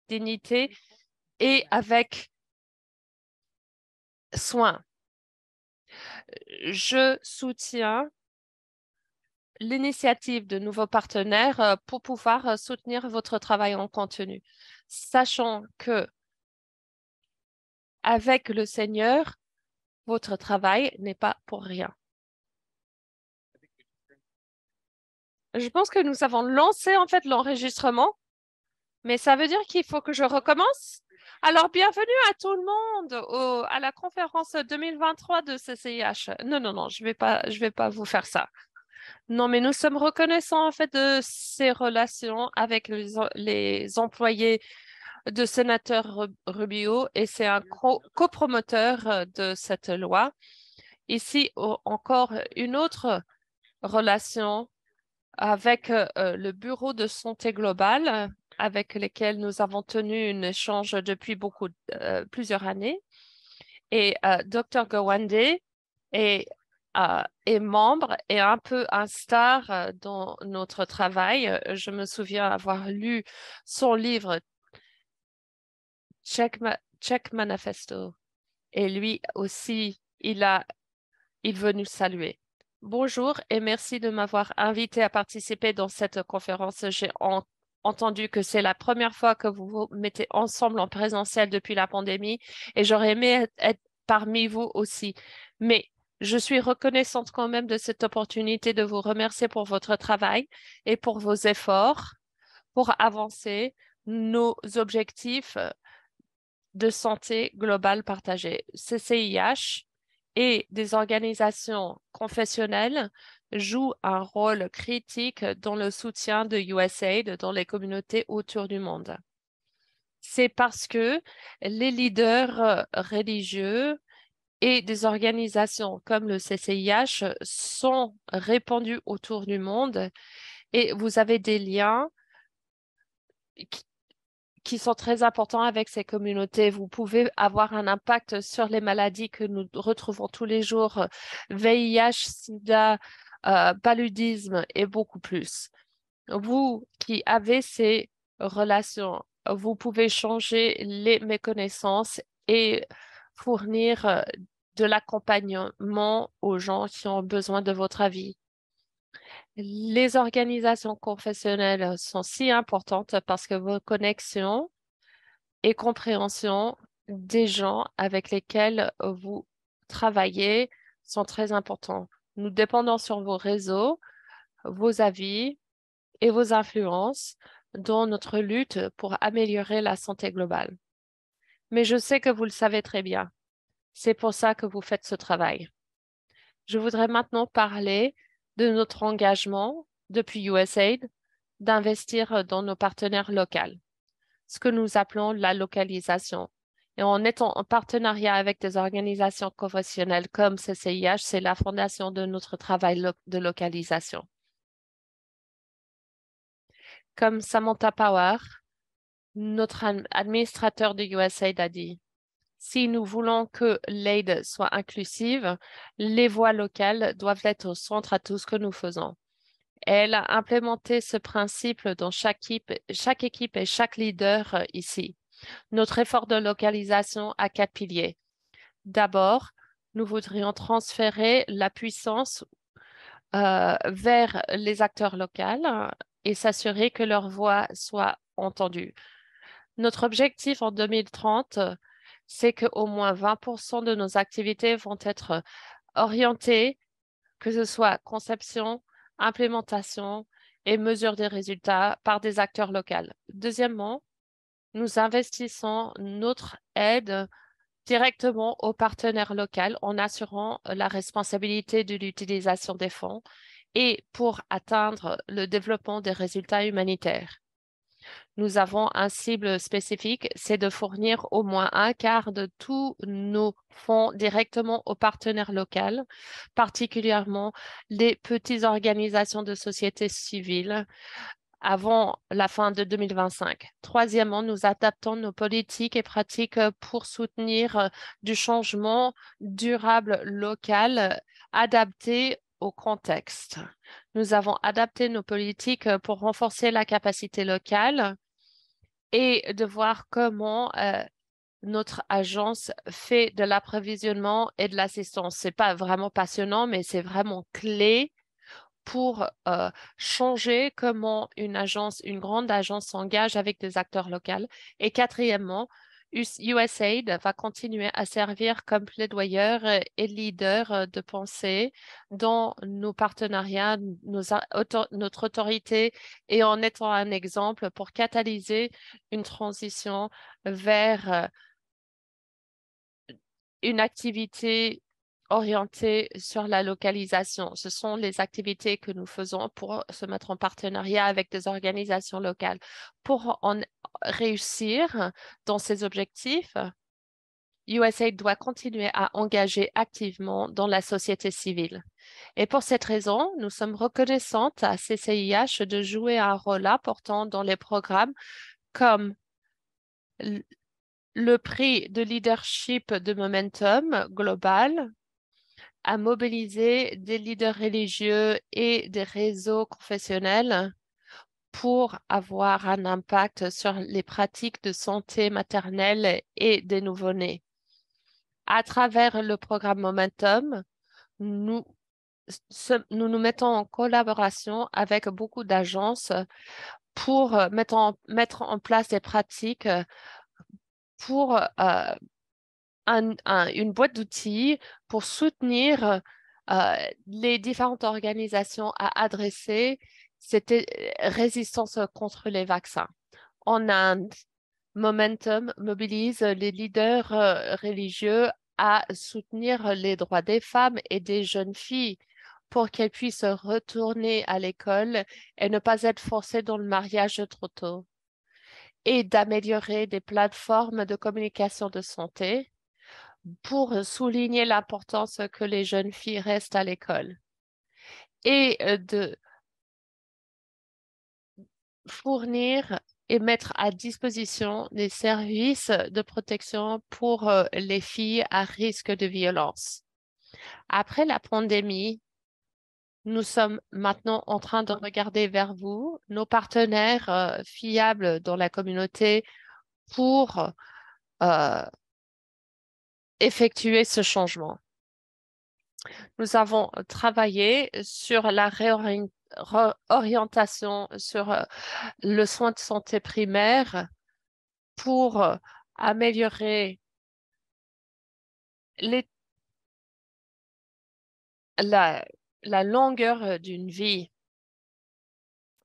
dignité et avec soin. Je soutiens l'initiative de nouveaux partenaires pour pouvoir soutenir votre travail en continu, sachant que avec le Seigneur, votre travail n'est pas pour rien. Je pense que nous avons lancé en fait l'enregistrement, mais ça veut dire qu'il faut que je recommence. Alors, bienvenue à tout le monde à la conférence 2023 de CCIH. Non, non, non, je vais pas vous faire ça. Non, mais nous sommes reconnaissants en fait de ces relations avec les employés de sénateur Rubio et c'est un copromoteur de cette loi. Ici, encore une autre relation avec le Bureau de santé globale avec lesquels nous avons tenu un échange depuis plusieurs années. Et Dr. Gawande est membre et un peu un star dans notre travail. Je me souviens avoir lu son livre Check Manifesto. Et lui aussi, il veut nous saluer. Bonjour et merci de m'avoir invité à participer dans cette conférence. J'ai entendu que c'est la première fois que vous vous mettez ensemble en présentiel depuis la pandémie et j'aurais aimé être parmi vous aussi. Mais je suis reconnaissante quand même de cette opportunité de vous remercier pour votre travail et pour vos efforts pour avancer nos objectifs de santé globale partagée. CCIH et des organisations confessionnelles jouent un rôle critique dans le soutien de USAID dans les communautés autour du monde. C'est parce que les leaders religieux et des organisations comme le CCIH sont répandus autour du monde et vous avez des liens qui sont très importants avec ces communautés. Vous pouvez avoir un impact sur les maladies que nous retrouvons tous les jours, VIH, SIDA, paludisme et beaucoup plus. Vous qui avez ces relations, vous pouvez changer les méconnaissances et fournir de l'accompagnement aux gens qui ont besoin de votre avis. Les organisations confessionnelles sont si importantes parce que vos connexions et compréhension des gens avec lesquels vous travaillez sont très importants. Nous dépendons sur vos réseaux, vos avis et vos influences dans notre lutte pour améliorer la santé globale. Mais je sais que vous le savez très bien. C'est pour ça que vous faites ce travail. Je voudrais maintenant parler de notre engagement depuis USAID d'investir dans nos partenaires locaux, ce que nous appelons la localisation. Et en étant en partenariat avec des organisations confessionnelles comme CCIH, c'est la fondation de notre travail de localisation. Comme Samantha Power, notre administrateur de USAID a dit, si nous voulons que l'aide soit inclusive, les voix locales doivent être au centre à tout ce que nous faisons. Elle a implémenté ce principe dans chaque équipe et chaque leader ici. Notre effort de localisation a 4 piliers. D'abord, nous voudrions transférer la puissance vers les acteurs locaux et s'assurer que leur voix soit entendue. Notre objectif en 2030, c'est qu'au moins 20% de nos activités vont être orientées, que ce soit conception, implémentation et mesure des résultats par des acteurs locaux. Deuxièmement, nous investissons notre aide directement aux partenaires locaux en assurant la responsabilité de l'utilisation des fonds et pour atteindre le développement des résultats humanitaires. Nous avons un cible spécifique, c'est de fournir au moins un quart de tous nos fonds directement aux partenaires locaux, particulièrement les petites organisations de société civile, avant la fin de 2025. Troisièmement, nous adaptons nos politiques et pratiques pour soutenir du changement durable local adapté au contexte. Nous avons adapté nos politiques pour renforcer la capacité locale et de voir comment notre agence fait de l'approvisionnement et de l'assistance. C'est pas vraiment passionnant, mais c'est vraiment clé pour changer comment une grande agence s'engage avec des acteurs locaux. Et quatrièmement, USAID va continuer à servir comme plaidoyeur et leader de pensée dans nos partenariats, notre autorité et en étant un exemple pour catalyser une transition vers une activité orientée sur la localisation. Ce sont les activités que nous faisons pour se mettre en partenariat avec des organisations locales. Pour en réussir dans ces objectifs, USAID doit continuer à engager activement dans la société civile. Et pour cette raison, nous sommes reconnaissantes à CCIH de jouer un rôle important dans les programmes comme le prix de leadership de Momentum Global à mobiliser des leaders religieux et des réseaux confessionnels pour avoir un impact sur les pratiques de santé maternelle et des nouveau-nés. À travers le programme Momentum, nous nous mettons en collaboration avec beaucoup d'agences pour mettre en place des pratiques pour une boîte d'outils pour soutenir les différentes organisations à adresser cette résistance contre les vaccins. En Inde, Momentum mobilise les leaders religieux à soutenir les droits des femmes et des jeunes filles pour qu'elles puissent retourner à l'école et ne pas être forcées dans le mariage trop tôt, et d'améliorer des plateformes de communication de santé pour souligner l'importance que les jeunes filles restent à l'école et de fournir et mettre à disposition des services de protection pour les filles à risque de violence. Après la pandémie, nous sommes maintenant en train de regarder vers vous, nos partenaires fiables dans la communauté, pour euh, effectuer ce changement. Nous avons travaillé sur la réorientation sur le soin de santé primaire pour améliorer les- la, la longueur d'une vie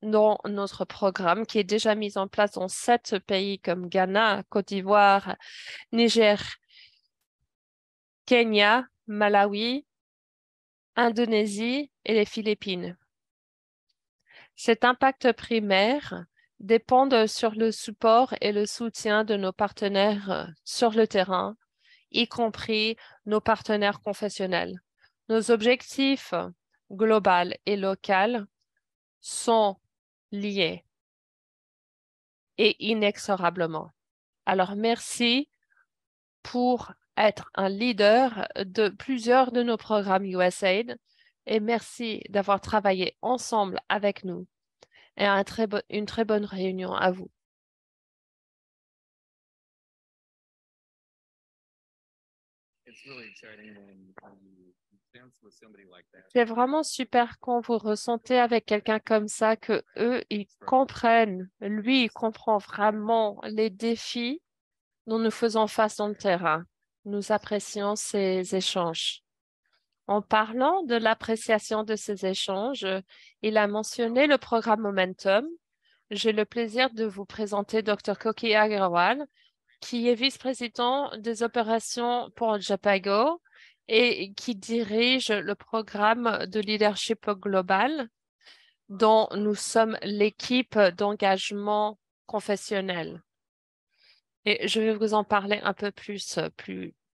dans notre programme qui est déjà mis en place dans 7 pays comme Ghana, Côte d'Ivoire, Niger, Kenya, Malawi, Indonésie et les Philippines. Cet impact primaire dépend sur le support et le soutien de nos partenaires sur le terrain, y compris nos partenaires confessionnels. Nos objectifs globaux et locaux sont liés et inexorablement. Alors, merci pour être un leader de plusieurs de nos programmes USAID et merci d'avoir travaillé ensemble avec nous et une très bonne réunion à vous. C'est vraiment super quand vous ressentez avec quelqu'un comme ça que eux, ils comprennent, lui, il comprend vraiment les défis dont nous faisons face dans le terrain. Nous apprécions ces échanges. En parlant de l'appréciation de ces échanges, il a mentionné le programme Momentum. J'ai le plaisir de vous présenter Dr. Koki Agrawal, qui est vice-président des opérations pour Japago et qui dirige le programme de leadership global dont nous sommes l'équipe d'engagement confessionnel. Et je vais vous en parler un peu plus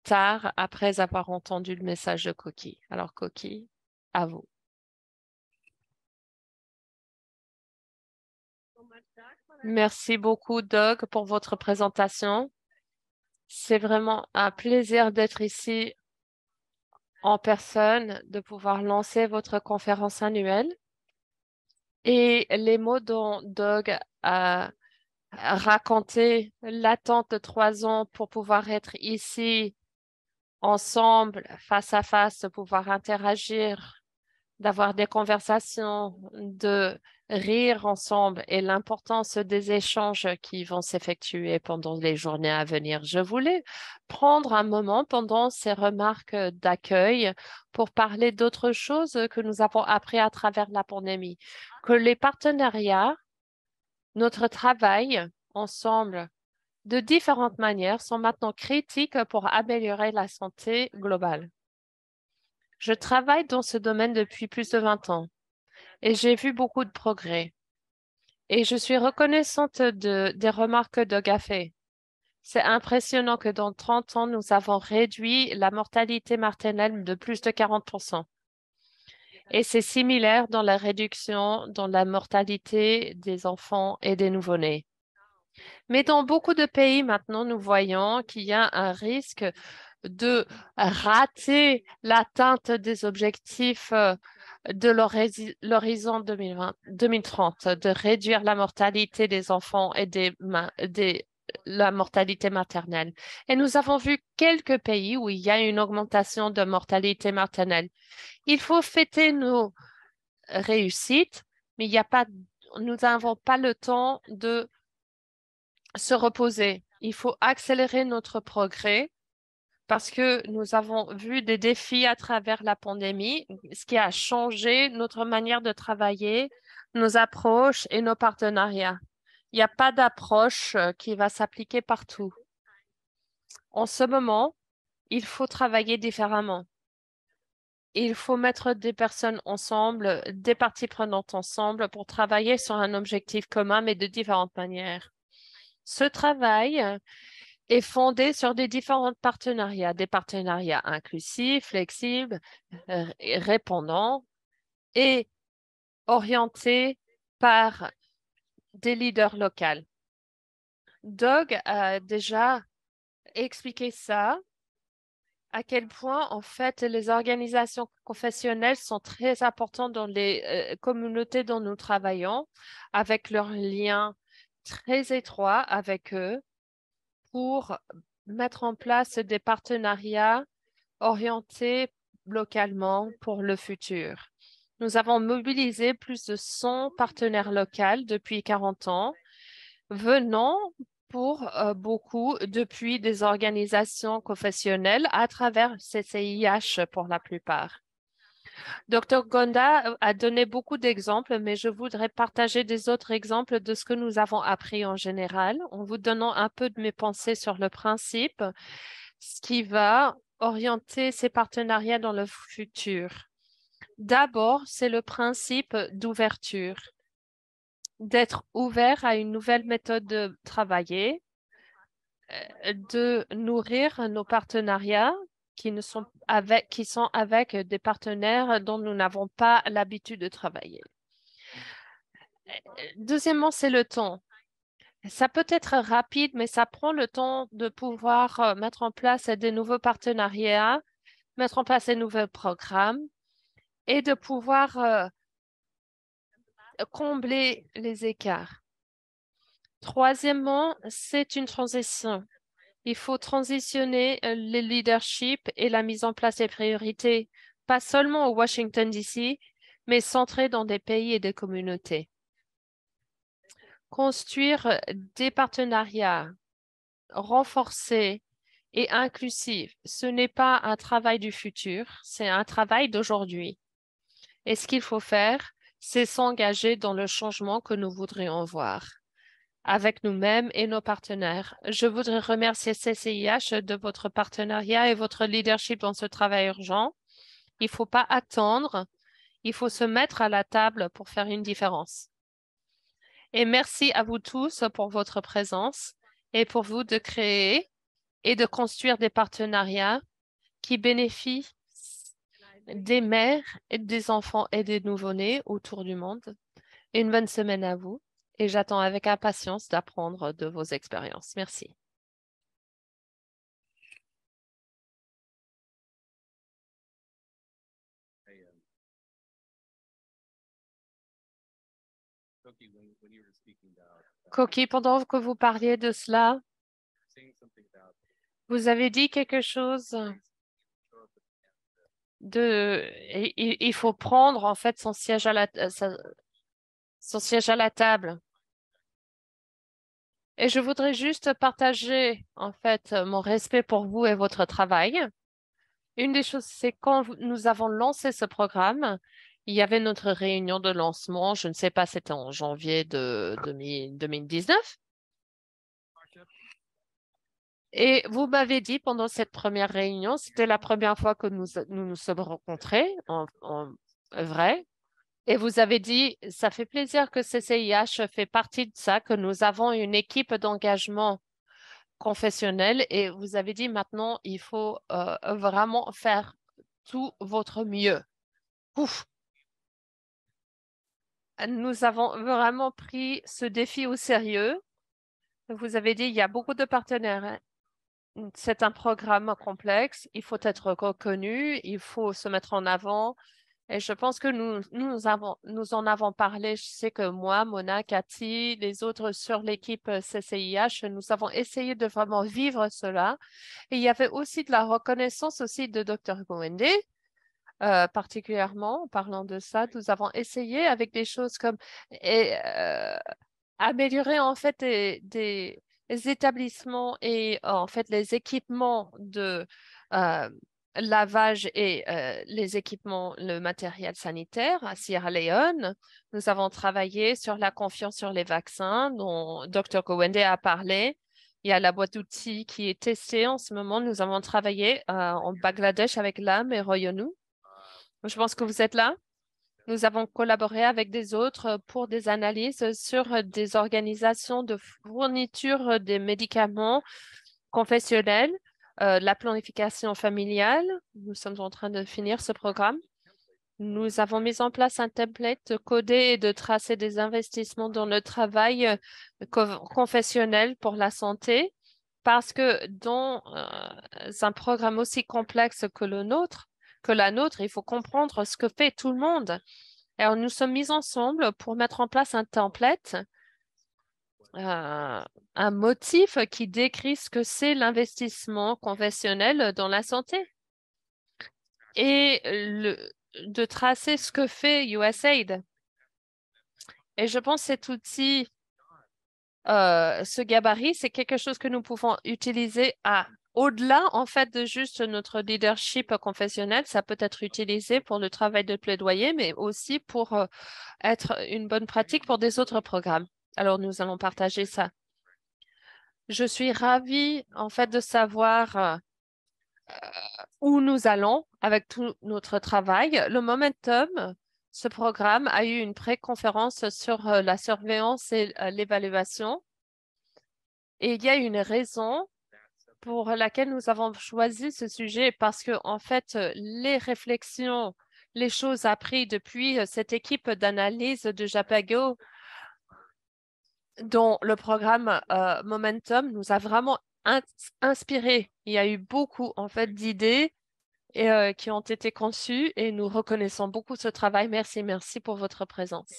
tard après avoir entendu le message de Koki. Alors, Koki, à vous. Merci beaucoup, Doug, pour votre présentation. C'est vraiment un plaisir d'être ici en personne, de pouvoir lancer votre conférence annuelle. Et les mots dont Doug a raconter l'attente de 3 ans pour pouvoir être ici ensemble, face à face, de pouvoir interagir, d'avoir des conversations, de rire ensemble et l'importance des échanges qui vont s'effectuer pendant les journées à venir. Je voulais prendre un moment pendant ces remarques d'accueil pour parler d'autres choses que nous avons appris à travers la pandémie, que les partenariats, notre travail ensemble de différentes manières sont maintenant critiques pour améliorer la santé globale. Je travaille dans ce domaine depuis plus de 20 ans et j'ai vu beaucoup de progrès. Et je suis reconnaissante des remarques de Gaffé. C'est impressionnant que dans 30 ans, nous avons réduit la mortalité maternelle de plus de 40%. Et c'est similaire dans la réduction dans la mortalité des enfants et des nouveau-nés. Mais dans beaucoup de pays maintenant, nous voyons qu'il y a un risque de rater l'atteinte des objectifs de l'horizon 2030, de réduire la mortalité des enfants et la mortalité maternelle. Et nous avons vu quelques pays où il y a une augmentation de mortalité maternelle. Il faut fêter nos réussites, mais nous n'avons pas le temps de se reposer. Il faut accélérer notre progrès parce que nous avons vu des défis à travers la pandémie, ce qui a changé notre manière de travailler, nos approches et nos partenariats. Il n'y a pas d'approche qui va s'appliquer partout. En ce moment, il faut travailler différemment. Il faut mettre des personnes ensemble, des parties prenantes ensemble pour travailler sur un objectif commun, mais de différentes manières. Ce travail est fondé sur des partenariats inclusifs, flexibles, répondants et orientés par des leaders locaux. Doug a déjà expliqué ça, à quel point, en fait, les organisations professionnelles sont très importantes dans les communautés dont nous travaillons, avec leurs liens très étroits avec eux pour mettre en place des partenariats orientés localement pour le futur. Nous avons mobilisé plus de 100 partenaires locaux depuis 40 ans, venant pour beaucoup depuis des organisations professionnelles à travers CCIH pour la plupart. Dr. Gonda a donné beaucoup d'exemples, mais je voudrais partager des autres exemples de ce que nous avons appris en général, en vous donnant un peu de mes pensées sur le principe, ce qui va orienter ces partenariats dans le futur. D'abord, c'est le principe d'ouverture, d'être ouvert à une nouvelle méthode de travailler, de nourrir nos partenariats qui sont avec des partenaires dont nous n'avons pas l'habitude de travailler. Deuxièmement, c'est le temps. Ça peut être rapide, mais ça prend le temps de pouvoir mettre en place des nouveaux partenariats, mettre en place des nouveaux programmes et de pouvoir combler les écarts. Troisièmement, c'est une transition. Il faut transitionner le leadership et la mise en place des priorités, pas seulement au Washington, D.C., mais centré dans des pays et des communautés. Construire des partenariats renforcés et inclusifs, ce n'est pas un travail du futur, c'est un travail d'aujourd'hui. Et ce qu'il faut faire, c'est s'engager dans le changement que nous voudrions voir avec nous-mêmes et nos partenaires. Je voudrais remercier CCIH de votre partenariat et votre leadership dans ce travail urgent. Il ne faut pas attendre, il faut se mettre à la table pour faire une différence. Et merci à vous tous pour votre présence et pour vous de créer et de construire des partenariats qui bénéficient des mères, et des enfants et des nouveau-nés autour du monde. Une bonne semaine à vous et j'attends avec impatience d'apprendre de vos expériences. Merci. Toki, when you were speaking about Coquille, pendant que vous parliez de cela, vous avez dit quelque chose de... Il faut prendre en fait son siège à son siège à la table. Et je voudrais juste partager en fait mon respect pour vous et votre travail. Une des choses, c'est quand nous avons lancé ce programme, il y avait notre réunion de lancement, je ne sais pas, c'était en janvier de 2019. Et vous m'avez dit pendant cette première réunion, c'était la première fois que nous sommes rencontrés en vrai. Et vous avez dit, ça fait plaisir que CCIH fait partie de ça, que nous avons une équipe d'engagement confessionnel. Et vous avez dit, maintenant, il faut vraiment faire tout votre mieux. Ouf. Nous avons vraiment pris ce défi au sérieux. Vous avez dit, il y a beaucoup de partenaires. C'est un programme complexe, il faut être reconnu, il faut se mettre en avant. Et je pense que nous en avons parlé. Je sais que moi, Mona, Cathy, les autres sur l'équipe CCIH, nous avons essayé de vraiment vivre cela. Et il y avait aussi de la reconnaissance aussi de Dr. Gowende, particulièrement en parlant de ça. Nous avons essayé avec des choses comme améliorer en fait des établissements et en fait les équipements de euh, lavage et les équipements, le matériel sanitaire à Sierra Leone. Nous avons travaillé sur la confiance sur les vaccins dont Dr. Gowende a parlé. Il y a la boîte d'outils qui est testée en ce moment. Nous avons travaillé en Bangladesh avec l'âme et Royonou. Je pense que vous êtes là. Nous avons collaboré avec des autres pour des analyses sur des organisations de fourniture des médicaments confessionnels, la planification familiale. Nous sommes en train de finir ce programme. Nous avons mis en place un template de coder et de tracer des investissements dans le travail confessionnel pour la santé, parce que dans un programme aussi complexe que la nôtre, il faut comprendre ce que fait tout le monde. Alors, nous sommes mis ensemble pour mettre en place un template, un motif qui décrit ce que c'est l'investissement conventionnel dans la santé et de tracer ce que fait USAID. Et je pense que cet outil, ce gabarit, c'est quelque chose que nous pouvons utiliser au-delà, en fait, de juste notre leadership confessionnel. Ça peut être utilisé pour le travail de plaidoyer, mais aussi pour être une bonne pratique pour des autres programmes. Alors, nous allons partager ça. Je suis ravie, en fait, de savoir où nous allons avec tout notre travail. Le Momentum, ce programme a eu une pré-conférence sur la surveillance et l'évaluation. Et il y a une raison pour laquelle nous avons choisi ce sujet parce que, en fait, les réflexions, les choses apprises depuis cette équipe d'analyse de Japago dont le programme Momentum nous a vraiment inspiré. Il y a eu beaucoup en fait d'idées qui ont été conçues et nous reconnaissons beaucoup ce travail. Merci, merci pour votre présence.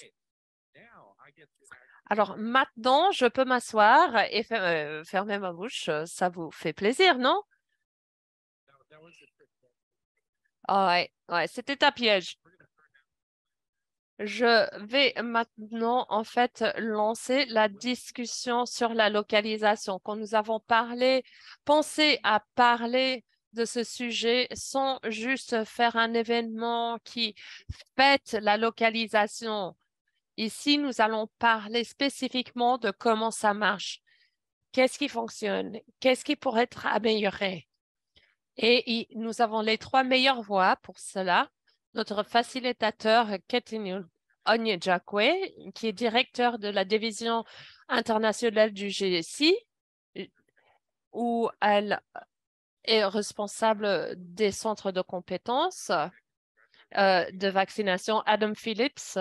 Alors maintenant, je peux m'asseoir et fermer ma bouche. Ça vous fait plaisir, non? Ah ouais, ouais, c'était un piège. Je vais maintenant en fait lancer la discussion sur la localisation. Quand nous avons pensé à parler de ce sujet sans juste faire un événement qui fête la localisation. Ici, nous allons parler spécifiquement de comment ça marche. Qu'est-ce qui fonctionne? Qu'est-ce qui pourrait être amélioré? Et nous avons les trois meilleures voies pour cela. Notre facilitateur, Ketin Onyejakwe, qui est directeur de la division internationale du GSI, où elle est responsable des centres de compétences de vaccination. Adam Phillips,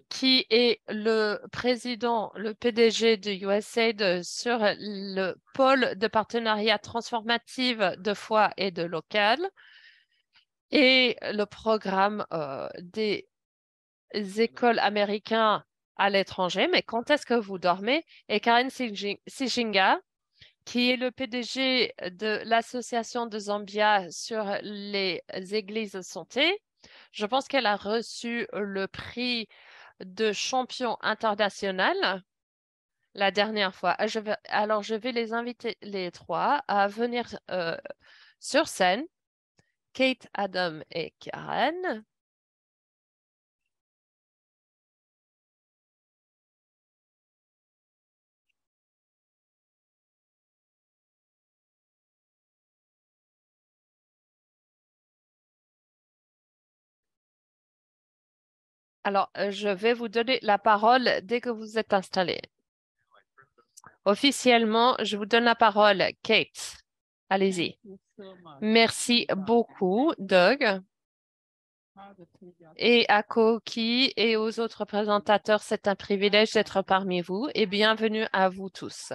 qui est le président, le PDG de USAID sur le pôle de partenariat transformatif de foi et de local et le programme des écoles américaines à l'étranger, mais quand est-ce que vous dormez? Et Karen Sijinga, qui est le PDG de l'Association de Zambia sur les églises de santé, je pense qu'elle a reçu le prix de champion international la dernière fois. Alors, je vais les inviter les trois à venir sur scène, Kate, Adam et Karen. Alors, je vais vous donner la parole dès que vous êtes installés. Officiellement, je vous donne la parole, Kate. Allez-y. Merci beaucoup, Doug. Et à Koki et aux autres présentateurs, c'est un privilège d'être parmi vous et bienvenue à vous tous.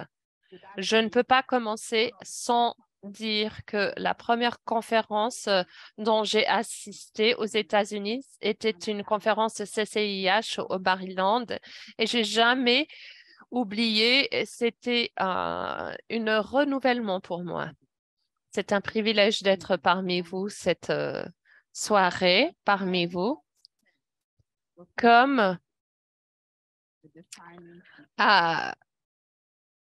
Je ne peux pas commencer sans dire que la première conférence dont j'ai assisté aux États-Unis était une conférence CCIH au Maryland et j'ai jamais oublié, c'était un renouvellement pour moi. C'est un privilège d'être parmi vous cette soirée, parmi vous. Comme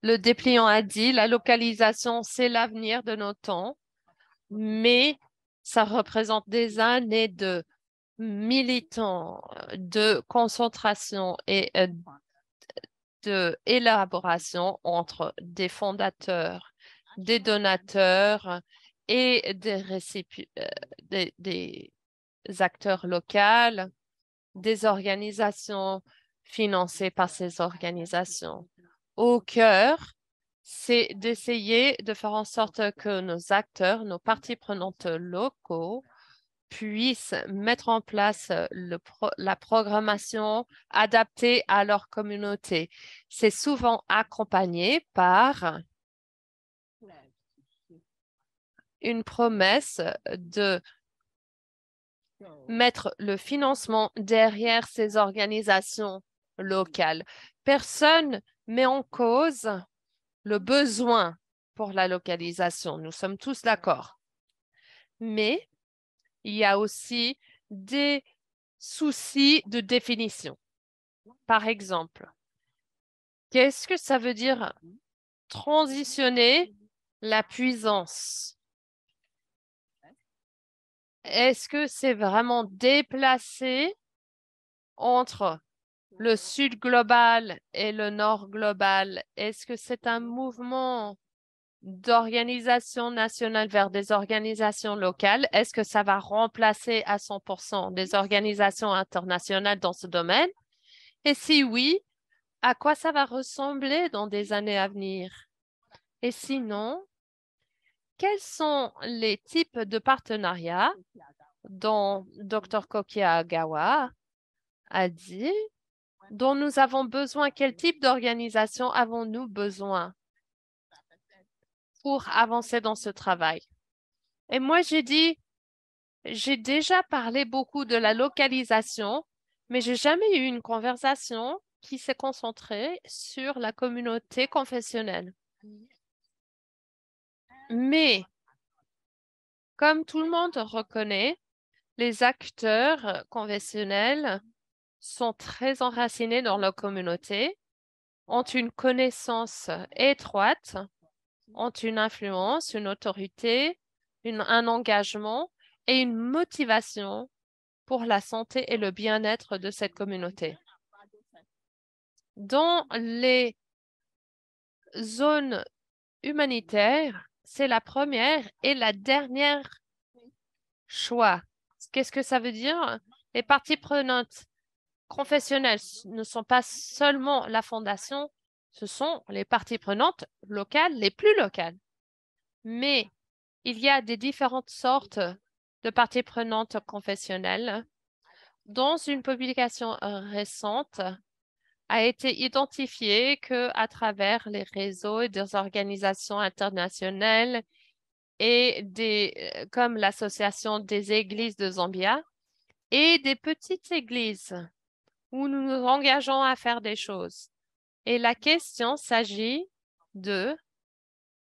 le dépliant a dit, la localisation, c'est l'avenir de nos temps, mais ça représente des années de militants, de concentration et de élaboration entre des fondateurs, des donateurs et des acteurs locaux, des organisations financées par ces organisations. Au cœur, c'est d'essayer de faire en sorte que nos acteurs, nos parties prenantes locaux puissent mettre en place la programmation adaptée à leur communauté. C'est souvent accompagné par une promesse de mettre le financement derrière ces organisations locales. Personne met en cause le besoin pour la localisation. Nous sommes tous d'accord. Mais il y a aussi des soucis de définition. Par exemple, qu'est-ce que ça veut dire transitionner la puissance? Est-ce que c'est vraiment déplacé entre le sud global et le nord global? Est-ce que c'est un mouvement d'organisation nationale vers des organisations locales? Est-ce que ça va remplacer à 100% des organisations internationales dans ce domaine? Et si oui, à quoi ça va ressembler dans des années à venir? Et sinon, quels sont les types de partenariats dont Dr. Kokiagawa a dit, dont nous avons besoin? Quel type d'organisation avons-nous besoin pour avancer dans ce travail? Et moi, j'ai dit, j'ai déjà parlé beaucoup de la localisation, mais j'ai jamais eu une conversation qui s'est concentrée sur la communauté confessionnelle. Mais, comme tout le monde reconnaît, les acteurs conventionnels sont très enracinés dans leur communauté, ont une connaissance étroite, ont une influence, une autorité, un engagement et une motivation pour la santé et le bien-être de cette communauté. Dans les zones humanitaires, c'est la première et la dernière choix. Qu'est-ce que ça veut dire? Les parties prenantes confessionnelles ne sont pas seulement la fondation, ce sont les parties prenantes locales, les plus locales. Mais il y a des différentes sortes de parties prenantes confessionnelles. Dans une publication récente, a été identifié qu'à travers les réseaux et des organisations internationales et comme l'Association des églises de Zambia et des petites églises où nous nous engageons à faire des choses. Et la question s'agit de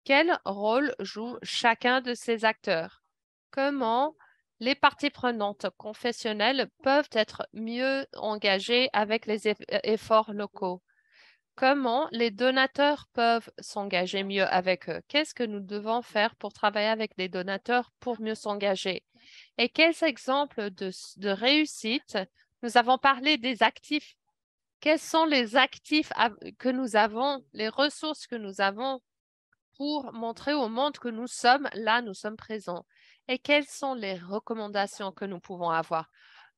quel rôle joue chacun de ces acteurs? Comment les parties prenantes confessionnelles peuvent être mieux engagées avec les efforts locaux? Comment les donateurs peuvent s'engager mieux avec eux? Qu'est-ce que nous devons faire pour travailler avec les donateurs pour mieux s'engager? Et quels exemples de réussite? Nous avons parlé des actifs. Quels sont les actifs que nous avons, les ressources que nous avons pour montrer au monde que nous sommes là, nous sommes présents? Et quelles sont les recommandations que nous pouvons avoir?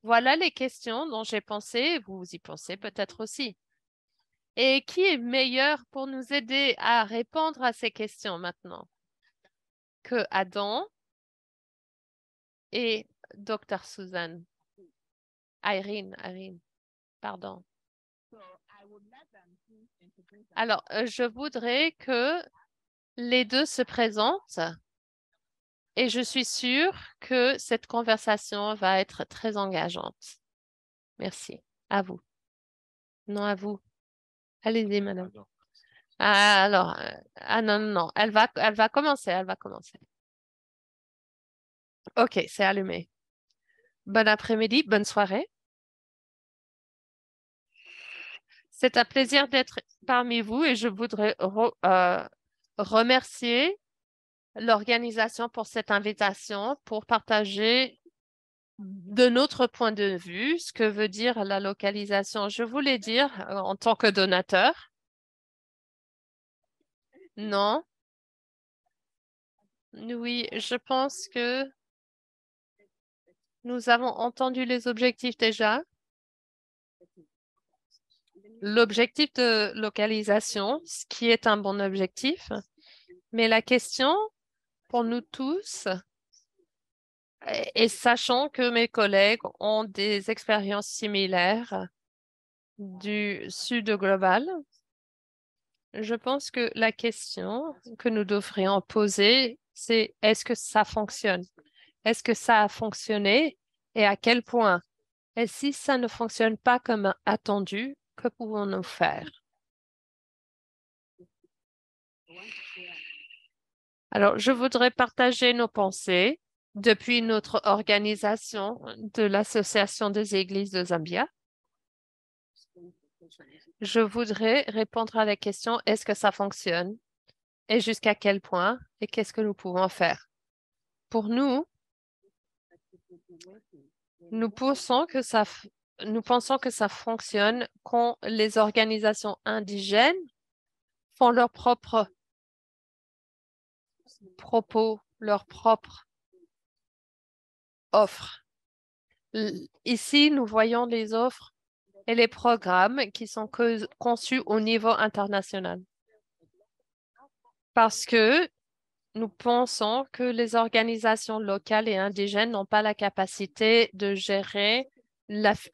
Voilà les questions dont j'ai pensé, vous y pensez peut-être aussi. Et qui est meilleur pour nous aider à répondre à ces questions maintenant que Adam et Dr. Susan? Irene, pardon. Alors, je voudrais que les deux se présentent et je suis sûre que cette conversation va être très engageante. Merci. À vous. Non, à vous. Allez-y, madame. Ah, alors, non, non, non. Elle va commencer. OK, c'est allumé. Bon après-midi, bonne soirée. C'est un plaisir d'être parmi vous et je voudrais remercier l'organisation pour cette invitation pour partager de notre point de vue ce que veut dire la localisation. Je voulais dire en tant que donateur, non, oui, je pense que nous avons entendu les objectifs déjà. L'objectif de localisation, ce qui est un bon objectif, mais la question pour nous tous, et sachant que mes collègues ont des expériences similaires du Sud global, je pense que la question que nous devrions poser, c'est est-ce que ça fonctionne? Est-ce que ça a fonctionné et à quel point? Et si ça ne fonctionne pas comme attendu, que pouvons-nous faire? Alors, je voudrais partager nos pensées depuis notre organisation de l'Association des Églises de Zambia. Je voudrais répondre à la question, est-ce que ça fonctionne et jusqu'à quel point et qu'est-ce que nous pouvons faire? Pour nous, nous pensons que ça fonctionne quand les organisations indigènes font leurs propres propos, leurs propres offres. Ici, nous voyons les offres et les programmes qui sont conçus au niveau international. Parce que nous pensons que les organisations locales et indigènes n'ont pas la capacité de gérer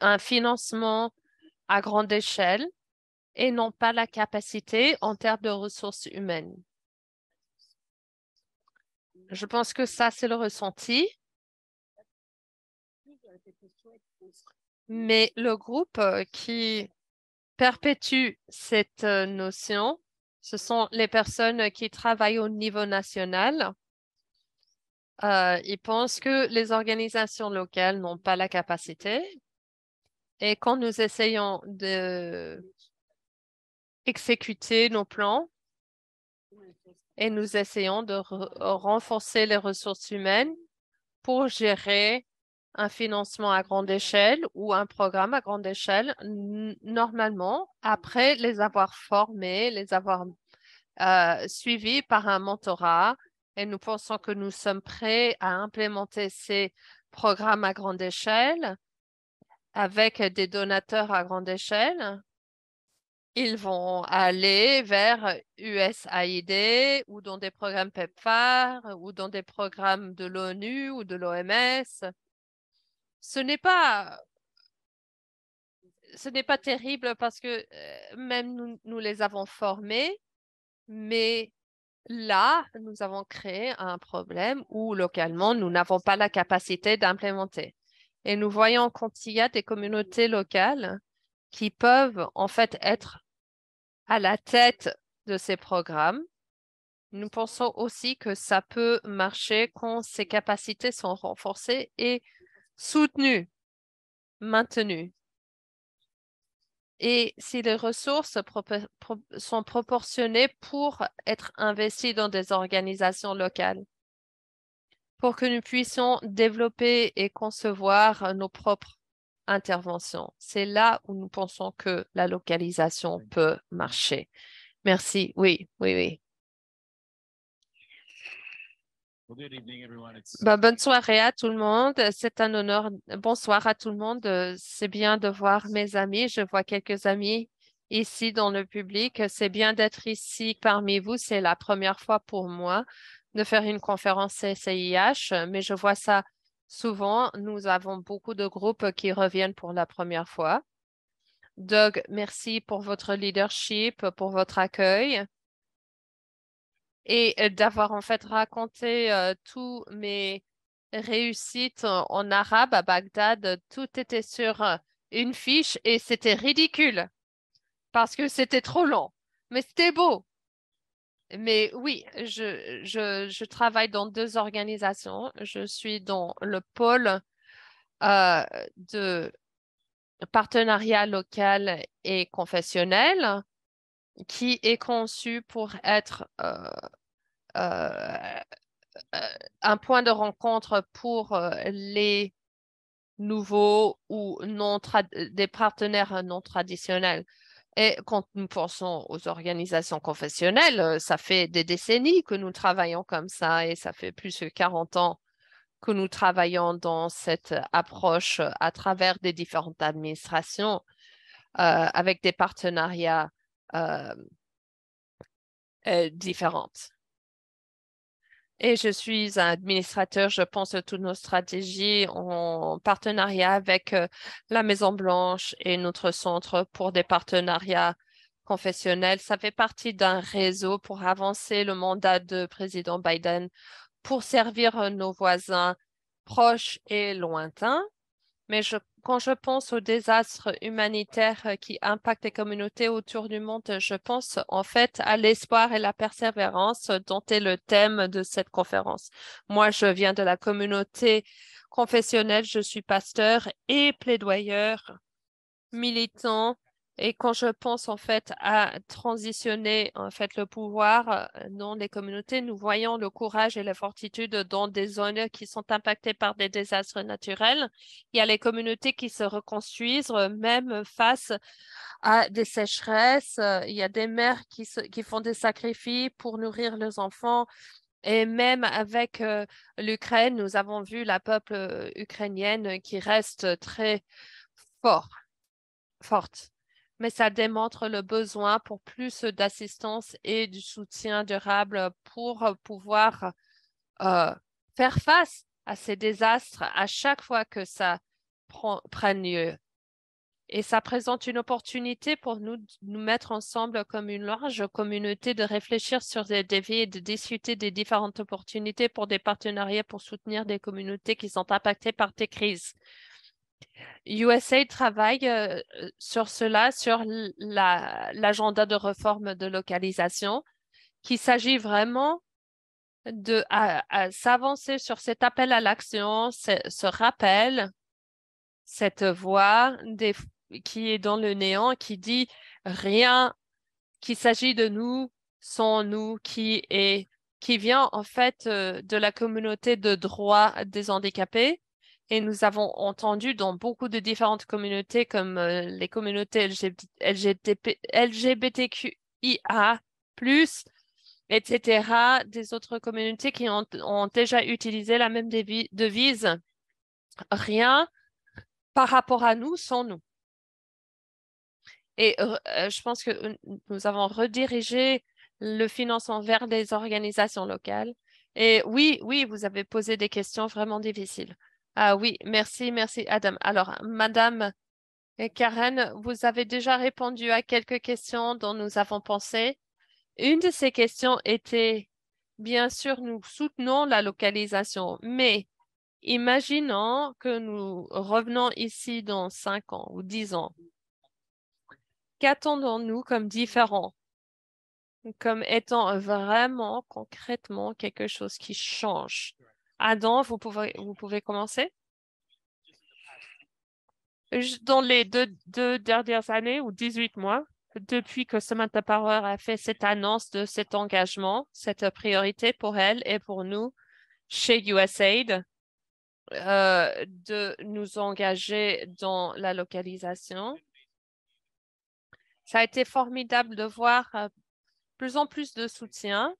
un financement à grande échelle et n'ont pas la capacité en termes de ressources humaines. Je pense que ça, c'est le ressenti. Mais le groupe qui perpétue cette notion, ce sont les personnes qui travaillent au niveau national. Ils pensent que les organisations locales n'ont pas la capacité. Et quand nous essayons de exécuter nos plans et nous essayons de renforcer les ressources humaines pour gérer un financement à grande échelle ou un programme à grande échelle, normalement, après les avoir formés, les avoir suivis par un mentorat, et nous pensons que nous sommes prêts à implémenter ces programmes à grande échelle avec des donateurs à grande échelle. Ils vont aller vers USAID ou dans des programmes PEPFAR ou dans des programmes de l'ONU ou de l'OMS. Ce n'est pas terrible parce que même nous les avons formés, mais là, nous avons créé un problème où localement, nous n'avons pas la capacité d'implémenter. Et nous voyons quand il y a des communautés locales qui peuvent en fait être à la tête de ces programmes. Nous pensons aussi que ça peut marcher quand ces capacités sont renforcées et soutenues, maintenues. Et si les ressources sont proportionnées pour être investies dans des organisations locales, pour que nous puissions développer et concevoir nos propres interventions. C'est là où nous pensons que la localisation peut marcher. Merci. Oui, oui, oui. Bonne soirée à tout le monde. C'est un honneur. Bonsoir à tout le monde. C'est bien de voir mes amis. Je vois quelques amis ici dans le public. C'est bien d'être ici parmi vous. C'est la première fois pour moi de faire une conférence CCIH, mais je vois ça souvent. Nous avons beaucoup de groupes qui reviennent pour la première fois. Doug, merci pour votre leadership, pour votre accueil et d'avoir en fait raconté tous mes réussites en arabe à Bagdad. Tout était sur une fiche et c'était ridicule parce que c'était trop long. Mais c'était beau. Mais oui, je travaille dans 2 organisations. Je suis dans le pôle euh, de partenariat local et confessionnel qui est conçu pour être euh, euh, un point de rencontre pour les nouveaux ou des partenaires non traditionnels. Et quand nous pensons aux organisations confessionnelles, ça fait des décennies que nous travaillons comme ça et ça fait plus de 40 ans que nous travaillons dans cette approche à travers des différentes administrations avec des partenariats euh, différentes. Et je suis un administrateur, je pense à toutes nos stratégies en partenariat avec la Maison-Blanche et notre centre pour des partenariats confessionnels. Ça fait partie d'un réseau pour avancer le mandat de président Biden pour servir nos voisins proches et lointains. Mais quand je pense aux désastres humanitaires qui impactent les communautés autour du monde, je pense en fait à l'espoir et la persévérance dont est le thème de cette conférence. Moi, je viens de la communauté confessionnelle, je suis pasteur et plaidoyeur militant. Et quand je pense en fait à transitionner en fait le pouvoir dans les communautés, nous voyons le courage et la fortitude dans des zones qui sont impactées par des désastres naturels. Il y a les communautés qui se reconstruisent même face à des sécheresses. Il y a des mères qui font des sacrifices pour nourrir leurs enfants. Et même avec l'Ukraine, nous avons vu la peuple ukrainienne qui reste très fort forte, mais ça démontre le besoin pour plus d'assistance et du soutien durable pour pouvoir euh, faire face à ces désastres à chaque fois que ça prenne lieu. Et ça présente une opportunité pour nous de nous mettre ensemble comme une large communauté, de réfléchir sur des défis et de discuter des différentes opportunités pour des partenariats pour soutenir des communautés qui sont impactées par des crises. USAID travaille sur cela, sur l'agenda de réforme de localisation, qu'il s'agit vraiment de à s'avancer sur cet appel à l'action, ce rappel, cette voix qui est dans le néant, qui dit rien, qu'il s'agit de nous, sans nous, qui vient en fait de la communauté de droit des handicapés. Et nous avons entendu dans beaucoup de différentes communautés, comme les communautés LGBTQIA+, etc., des autres communautés qui ont déjà utilisé la même devise. Rien par rapport à nous, sans nous. Et je pense que nous avons redirigé le financement vers des organisations locales. Et oui, oui, vous avez posé des questions vraiment difficiles. Ah oui, merci, merci Adam. Alors, Madame Karen, vous avez déjà répondu à quelques questions dont nous avons pensé. Une de ces questions était, bien sûr, nous soutenons la localisation, mais imaginons que nous revenons ici dans 5 ans ou 10 ans qu'attendons-nous comme différent, comme étant vraiment concrètement quelque chose qui change? Adam, vous pouvez commencer? Dans les deux dernières années ou 18 mois, depuis que Samantha Power a fait cette annonce de cet engagement, cette priorité pour elle et pour nous chez USAID, de nous engager dans la localisation. Ça a été formidable de voir plus en plus de soutien.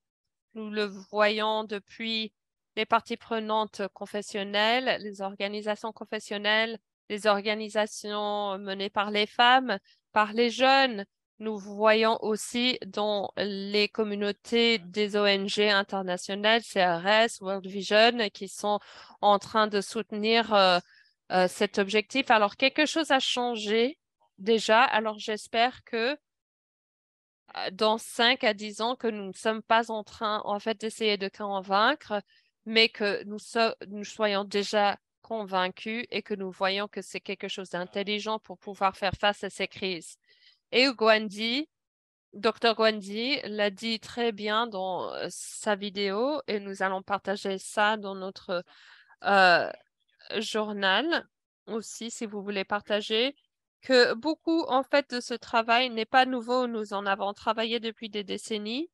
Nous le voyons depuis les parties prenantes confessionnelles, les organisations confessionnelles, les organisations menées par les femmes, par les jeunes. Nous voyons aussi dans les communautés des ONG internationales, CRS, World Vision, qui sont en train de soutenir cet objectif. Alors, quelque chose a changé déjà. Alors, j'espère que dans 5 à 10 ans que nous ne sommes pas en train, en fait, d'essayer de convaincre, mais que nous soyons déjà convaincus et que nous voyons que c'est quelque chose d'intelligent pour pouvoir faire face à ces crises. Et Dr. Gwandi l'a dit très bien dans sa vidéo et nous allons partager ça dans notre euh, journal aussi, si vous voulez partager, que beaucoup, en fait, de ce travail n'est pas nouveau. Nous en avons travaillé depuis des décennies.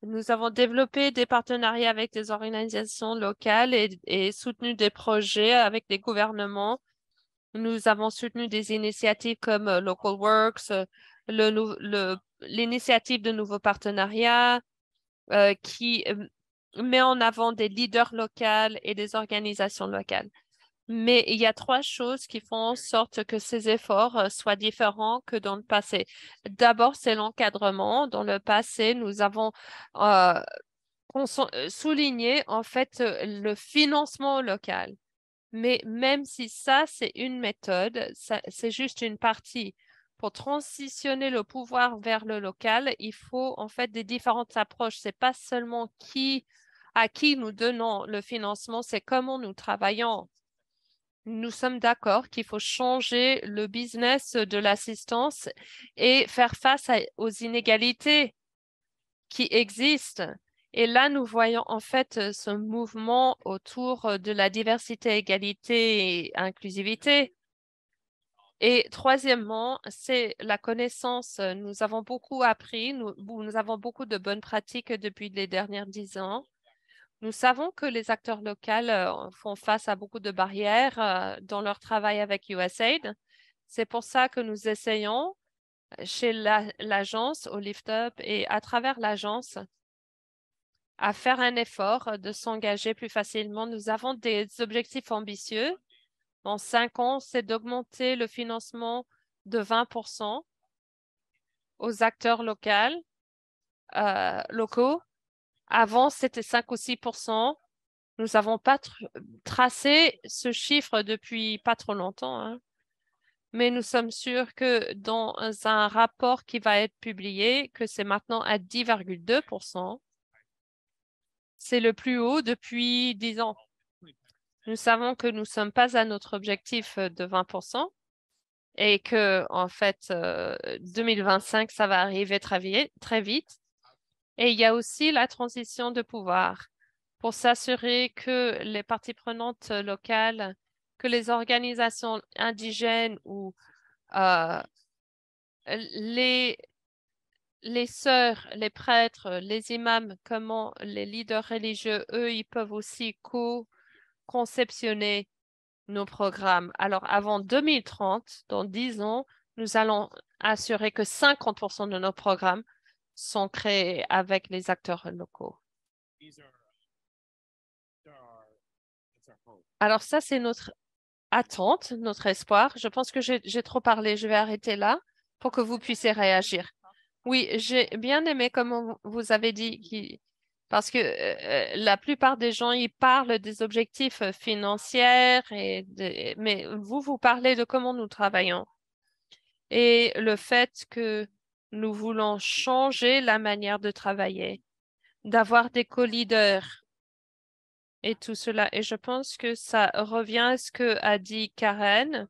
Nous avons développé des partenariats avec des organisations locales et soutenu des projets avec des gouvernements. Nous avons soutenu des initiatives comme Local Works, l'initiative de nouveaux partenariats qui met en avant des leaders locaux et des organisations locales. Mais il y a 3 choses qui font en sorte que ces efforts soient différents que dans le passé. D'abord, c'est l'encadrement. Dans le passé, nous avons euh, souligné en fait le financement local. Mais même si ça, c'est une méthode, c'est juste une partie. Pour transitionner le pouvoir vers le local, il faut en fait des différentes approches. C'est pas seulement à qui nous donnons le financement, c'est comment nous travaillons. Nous sommes d'accord qu'il faut changer le business de l'assistance et faire face aux inégalités qui existent. Et là, nous voyons en fait ce mouvement autour de la diversité, égalité et inclusivité. Et troisièmement, c'est la connaissance. Nous avons beaucoup appris, nous avons beaucoup de bonnes pratiques depuis les dernières 10 ans. Nous savons que les acteurs locaux font face à beaucoup de barrières dans leur travail avec USAID. C'est pour ça que nous essayons chez l'agence, au Lift Up et à travers l'agence, à faire un effort de s'engager plus facilement. Nous avons des objectifs ambitieux. Dans 5 ans, c'est d'augmenter le financement de 20% aux acteurs locaux. Avant, c'était 5 ou 6%. Nous n'avons pas tracé ce chiffre depuis pas trop longtemps, hein. Mais nous sommes sûrs que dans un rapport qui va être publié, que c'est maintenant à 10,2%. C'est le plus haut depuis 10 ans. Nous savons que nous ne sommes pas à notre objectif de 20% et que, en fait, 2025, ça va arriver très vite. Et il y a aussi la transition de pouvoir pour s'assurer que les parties prenantes locales, que les organisations indigènes ou euh, les, les sœurs, les prêtres, les imams, comment les leaders religieux, eux, ils peuvent aussi conceptionner nos programmes. Alors, avant 2030, dans 10 ans, nous allons assurer que 50% de nos programmes sont créés avec les acteurs locaux. Alors, ça, c'est notre attente, notre espoir. Je pense que j'ai trop parlé. Je vais arrêter là pour que vous puissiez réagir. Oui, j'ai bien aimé comme vous avez dit, parce que la plupart des gens, ils parlent des objectifs financiers, mais vous parlez de comment nous travaillons et le fait que nous voulons changer la manière de travailler, d'avoir des co-leaders et tout cela. Et je pense que ça revient à ce que a dit Karen.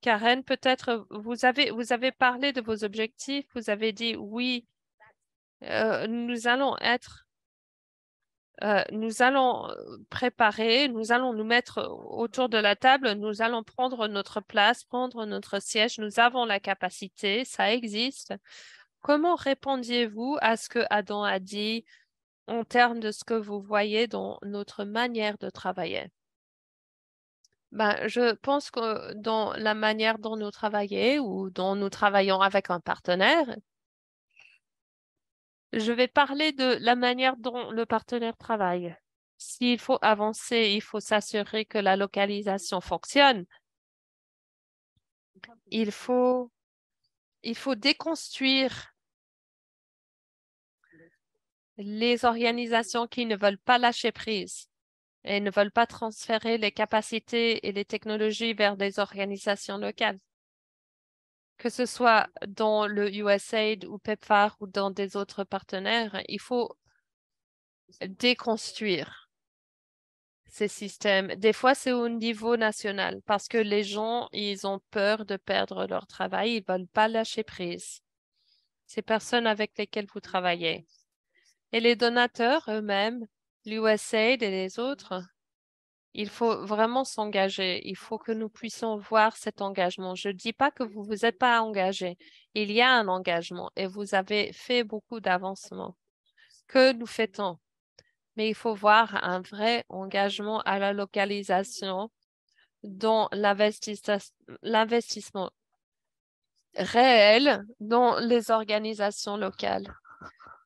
Karen, peut-être vous avez parlé de vos objectifs, vous avez dit oui, nous allons préparer, nous allons nous mettre autour de la table, nous allons prendre notre place, prendre notre siège, nous avons la capacité, ça existe. Comment répondiez-vous à ce que Adam a dit en termes de ce que vous voyez dans notre manière de travailler? Ben, je pense que dans la manière dont nous travaillons ou dont nous travaillons avec un partenaire, je vais parler de la manière dont le partenaire travaille. S'il faut avancer, il faut s'assurer que la localisation fonctionne. Il faut, il faut déconstruire les organisations qui ne veulent pas lâcher prise et ne veulent pas transférer les capacités et les technologies vers des organisations locales. Que ce soit dans le USAID ou PEPFAR ou dans des autres partenaires, il faut déconstruire ces systèmes. Des fois, c'est au niveau national parce que les gens, ils ont peur de perdre leur travail, ils veulent pas lâcher prise. Ces personnes avec lesquelles vous travaillez. Et les donateurs eux-mêmes, l'USAID et les autres, il faut vraiment s'engager. Il faut que nous puissions voir cet engagement. Je ne dis pas que vous vous êtes pas engagé. Il y a un engagement et vous avez fait beaucoup d'avancements. Que nous fait-on? Mais il faut voir un vrai engagement à la localisation dans l'investissement réel dans les organisations locales.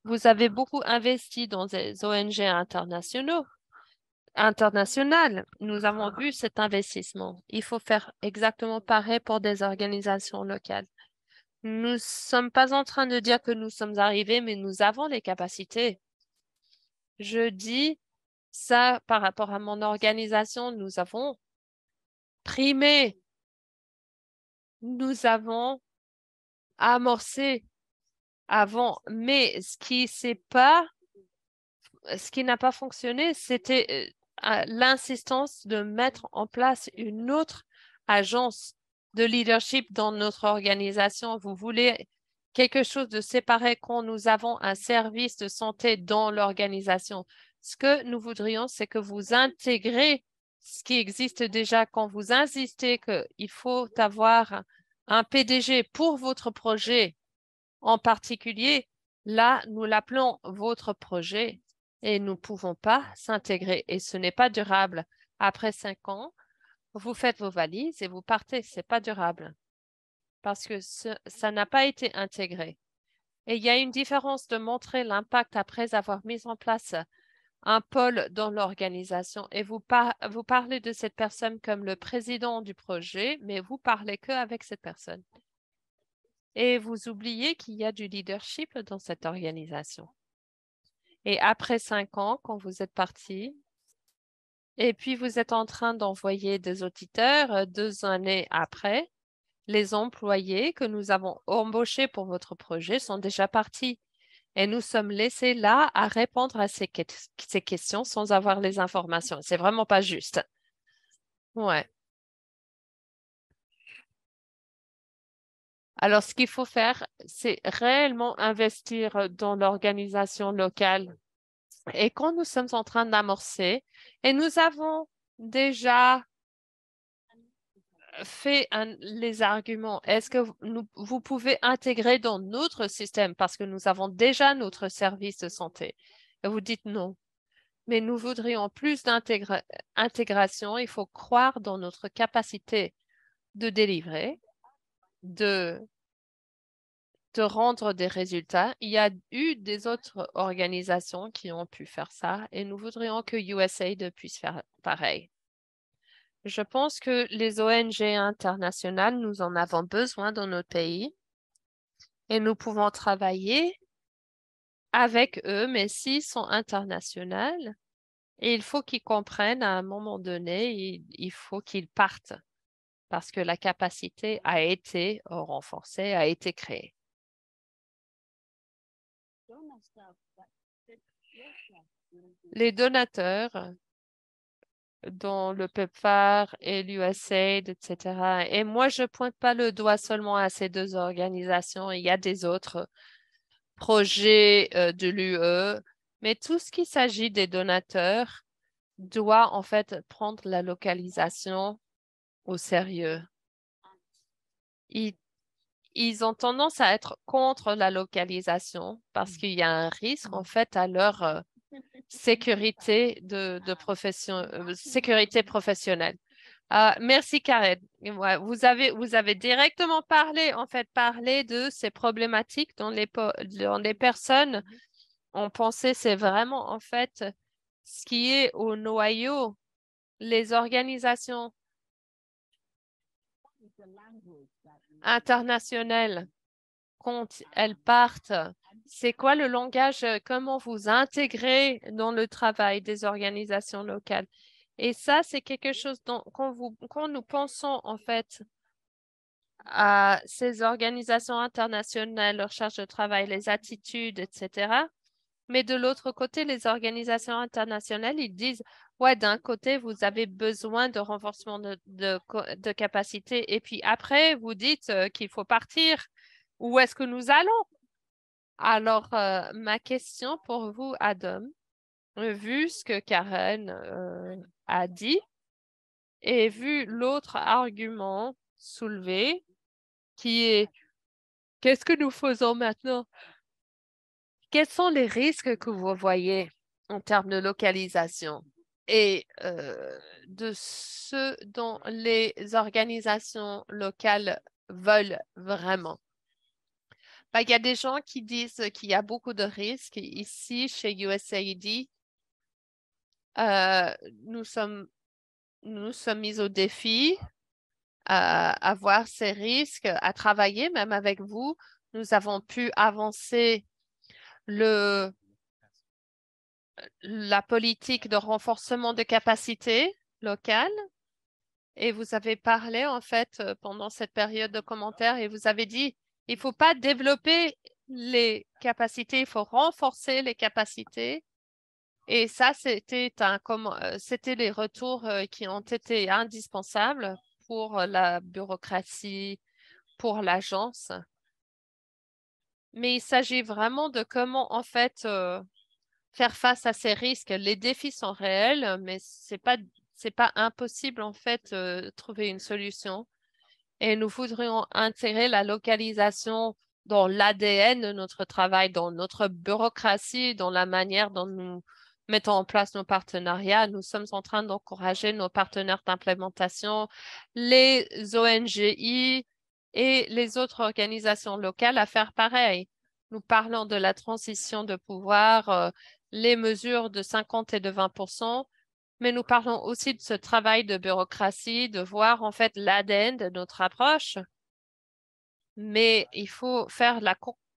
Vous avez beaucoup investi dans des ONG internationales. Nous avons vu cet investissement. Il faut faire exactement pareil pour des organisations locales. Nous ne sommes pas en train de dire que nous sommes arrivés, mais nous avons les capacités. Je dis ça par rapport à mon organisation. Nous avons primé. Nous avons amorcé avant. Mais ce qui n'a pas fonctionné, c'était l'insistance de mettre en place une autre agence de leadership dans notre organisation. Vous voulez quelque chose de séparé quand nous avons un service de santé dans l'organisation. Ce que nous voudrions, c'est que vous intégrez ce qui existe déjà quand vous insistez qu'il faut avoir un PDG pour votre projet en particulier. Là, nous l'appelons votre projet et nous ne pouvons pas s'intégrer et ce n'est pas durable. Après 5 ans, vous faites vos valises et vous partez. Ce n'est pas durable parce que ça n'a pas été intégré. Et il y a une différence de montrer l'impact après avoir mis en place un pôle dans l'organisation et vous parlez de cette personne comme le président du projet, mais vous parlez que avec cette personne. Et vous oubliez qu'il y a du leadership dans cette organisation. Et après 5 ans, quand vous êtes parti, et puis vous êtes en train d'envoyer des auditeurs 2 années après, les employés que nous avons embauchés pour votre projet sont déjà partis. Et nous sommes laissés là à répondre à ces questions sans avoir les informations. C'est vraiment pas juste. Ouais. Alors, ce qu'il faut faire, c'est réellement investir dans l'organisation locale. Et quand nous sommes en train d'amorcer, et nous avons déjà fait les arguments, est-ce que vous pouvez intégrer dans notre système parce que nous avons déjà notre service de santé? Et vous dites non. Mais nous voudrions plus d'intégration. Il faut croire dans notre capacité de délivrer, de rendre des résultats. Il y a eu des autres organisations qui ont pu faire ça et nous voudrions que USAID puisse faire pareil. Je pense que les ONG internationales, nous en avons besoin dans notre pays et nous pouvons travailler avec eux, mais s'ils sont internationaux, il faut qu'ils comprennent à un moment donné, il faut qu'ils partent parce que la capacité a été renforcée, a été créée. Les donateurs, dans le PEPFAR et l'USAID, etc. Et moi, je pointe pas le doigt seulement à ces deux organisations. Il y a des autres projets de l'UE, mais tout ce qui s'agit des donateurs doit en fait prendre la localisation au sérieux. Ils ont tendance à être contre la localisation parce qu'il y a un risque en fait à leur sécurité sécurité professionnelle. Merci Karen. Et ouais, vous avez directement parlé de ces problématiques dont les personnes ont pensé. C'est vraiment en fait ce qui est au noyau. Les organisations internationales, quand elles partent, c'est quoi le langage? Comment vous intégrez dans le travail des organisations locales? Et ça, c'est quelque chose dont quand nous pensons en fait à ces organisations internationales, leur charge de travail, les attitudes, etc. Mais de l'autre côté, les organisations internationales, ils disent, ouais, d'un côté, vous avez besoin de renforcement de capacité, et puis après, vous dites qu'il faut partir. Où est-ce que nous allons? Alors, ma question pour vous, Adam, vu ce que Karen a dit et vu l'autre argument soulevé, qui est qu'est-ce que nous faisons maintenant? Quels sont les risques que vous voyez en termes de localisation et de ce dont les organisations locales veulent vraiment? Ben, il y a des gens qui disent qu'il y a beaucoup de risques. Ici, chez USAID, euh, nous sommes, nous sommes mis au défi à voir ces risques, à travailler même avec vous. Nous avons pu avancer la politique de renforcement de capacité locale. Et vous avez parlé, en fait, pendant cette période de commentaires, et vous avez dit, il ne faut pas développer les capacités, il faut renforcer les capacités. Et ça, c'était les retours qui ont été indispensables pour la bureaucratie, pour l'agence. Mais il s'agit vraiment de comment, en fait, faire face à ces risques. Les défis sont réels, mais c'est pas impossible, en fait, de trouver une solution. Et nous voudrions intégrer la localisation dans l'ADN de notre travail, dans notre bureaucratie, dans la manière dont nous mettons en place nos partenariats. Nous sommes en train d'encourager nos partenaires d'implémentation, les ONGI et les autres organisations locales à faire pareil. Nous parlons de la transition de pouvoir, les mesures de 50 et de 20%, mais nous parlons aussi de ce travail de bureaucratie, de voir en fait l'ADN de notre approche. Mais il faut faire la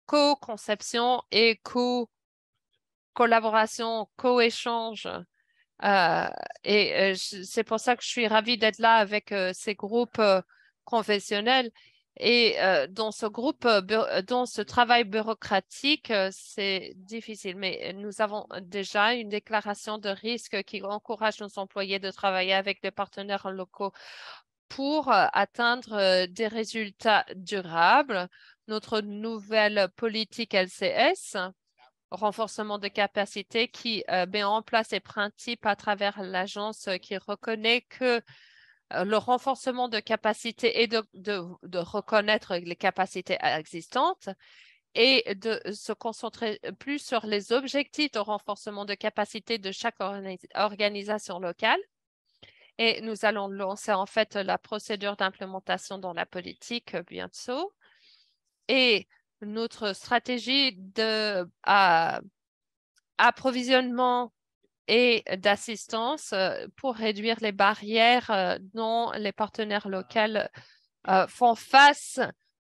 co-conception et co-collaboration, co-échange. C'est pour ça que je suis ravie d'être là avec ces groupes professionnels. Et dans ce travail bureaucratique, c'est difficile. Mais nous avons déjà une déclaration de risque qui encourage nos employés de travailler avec des partenaires locaux pour atteindre des résultats durables. Notre nouvelle politique LCS, renforcement de capacité, qui met en place des principes à travers l'agence qui reconnaît que le renforcement de capacité est de reconnaître les capacités existantes et de se concentrer plus sur les objectifs de renforcement de capacité de chaque organisation locale. Et nous allons lancer en fait la procédure d'implémentation dans la politique bientôt. Et notre stratégie d'approvisionnement et d'assistance pour réduire les barrières dont les partenaires locaux font face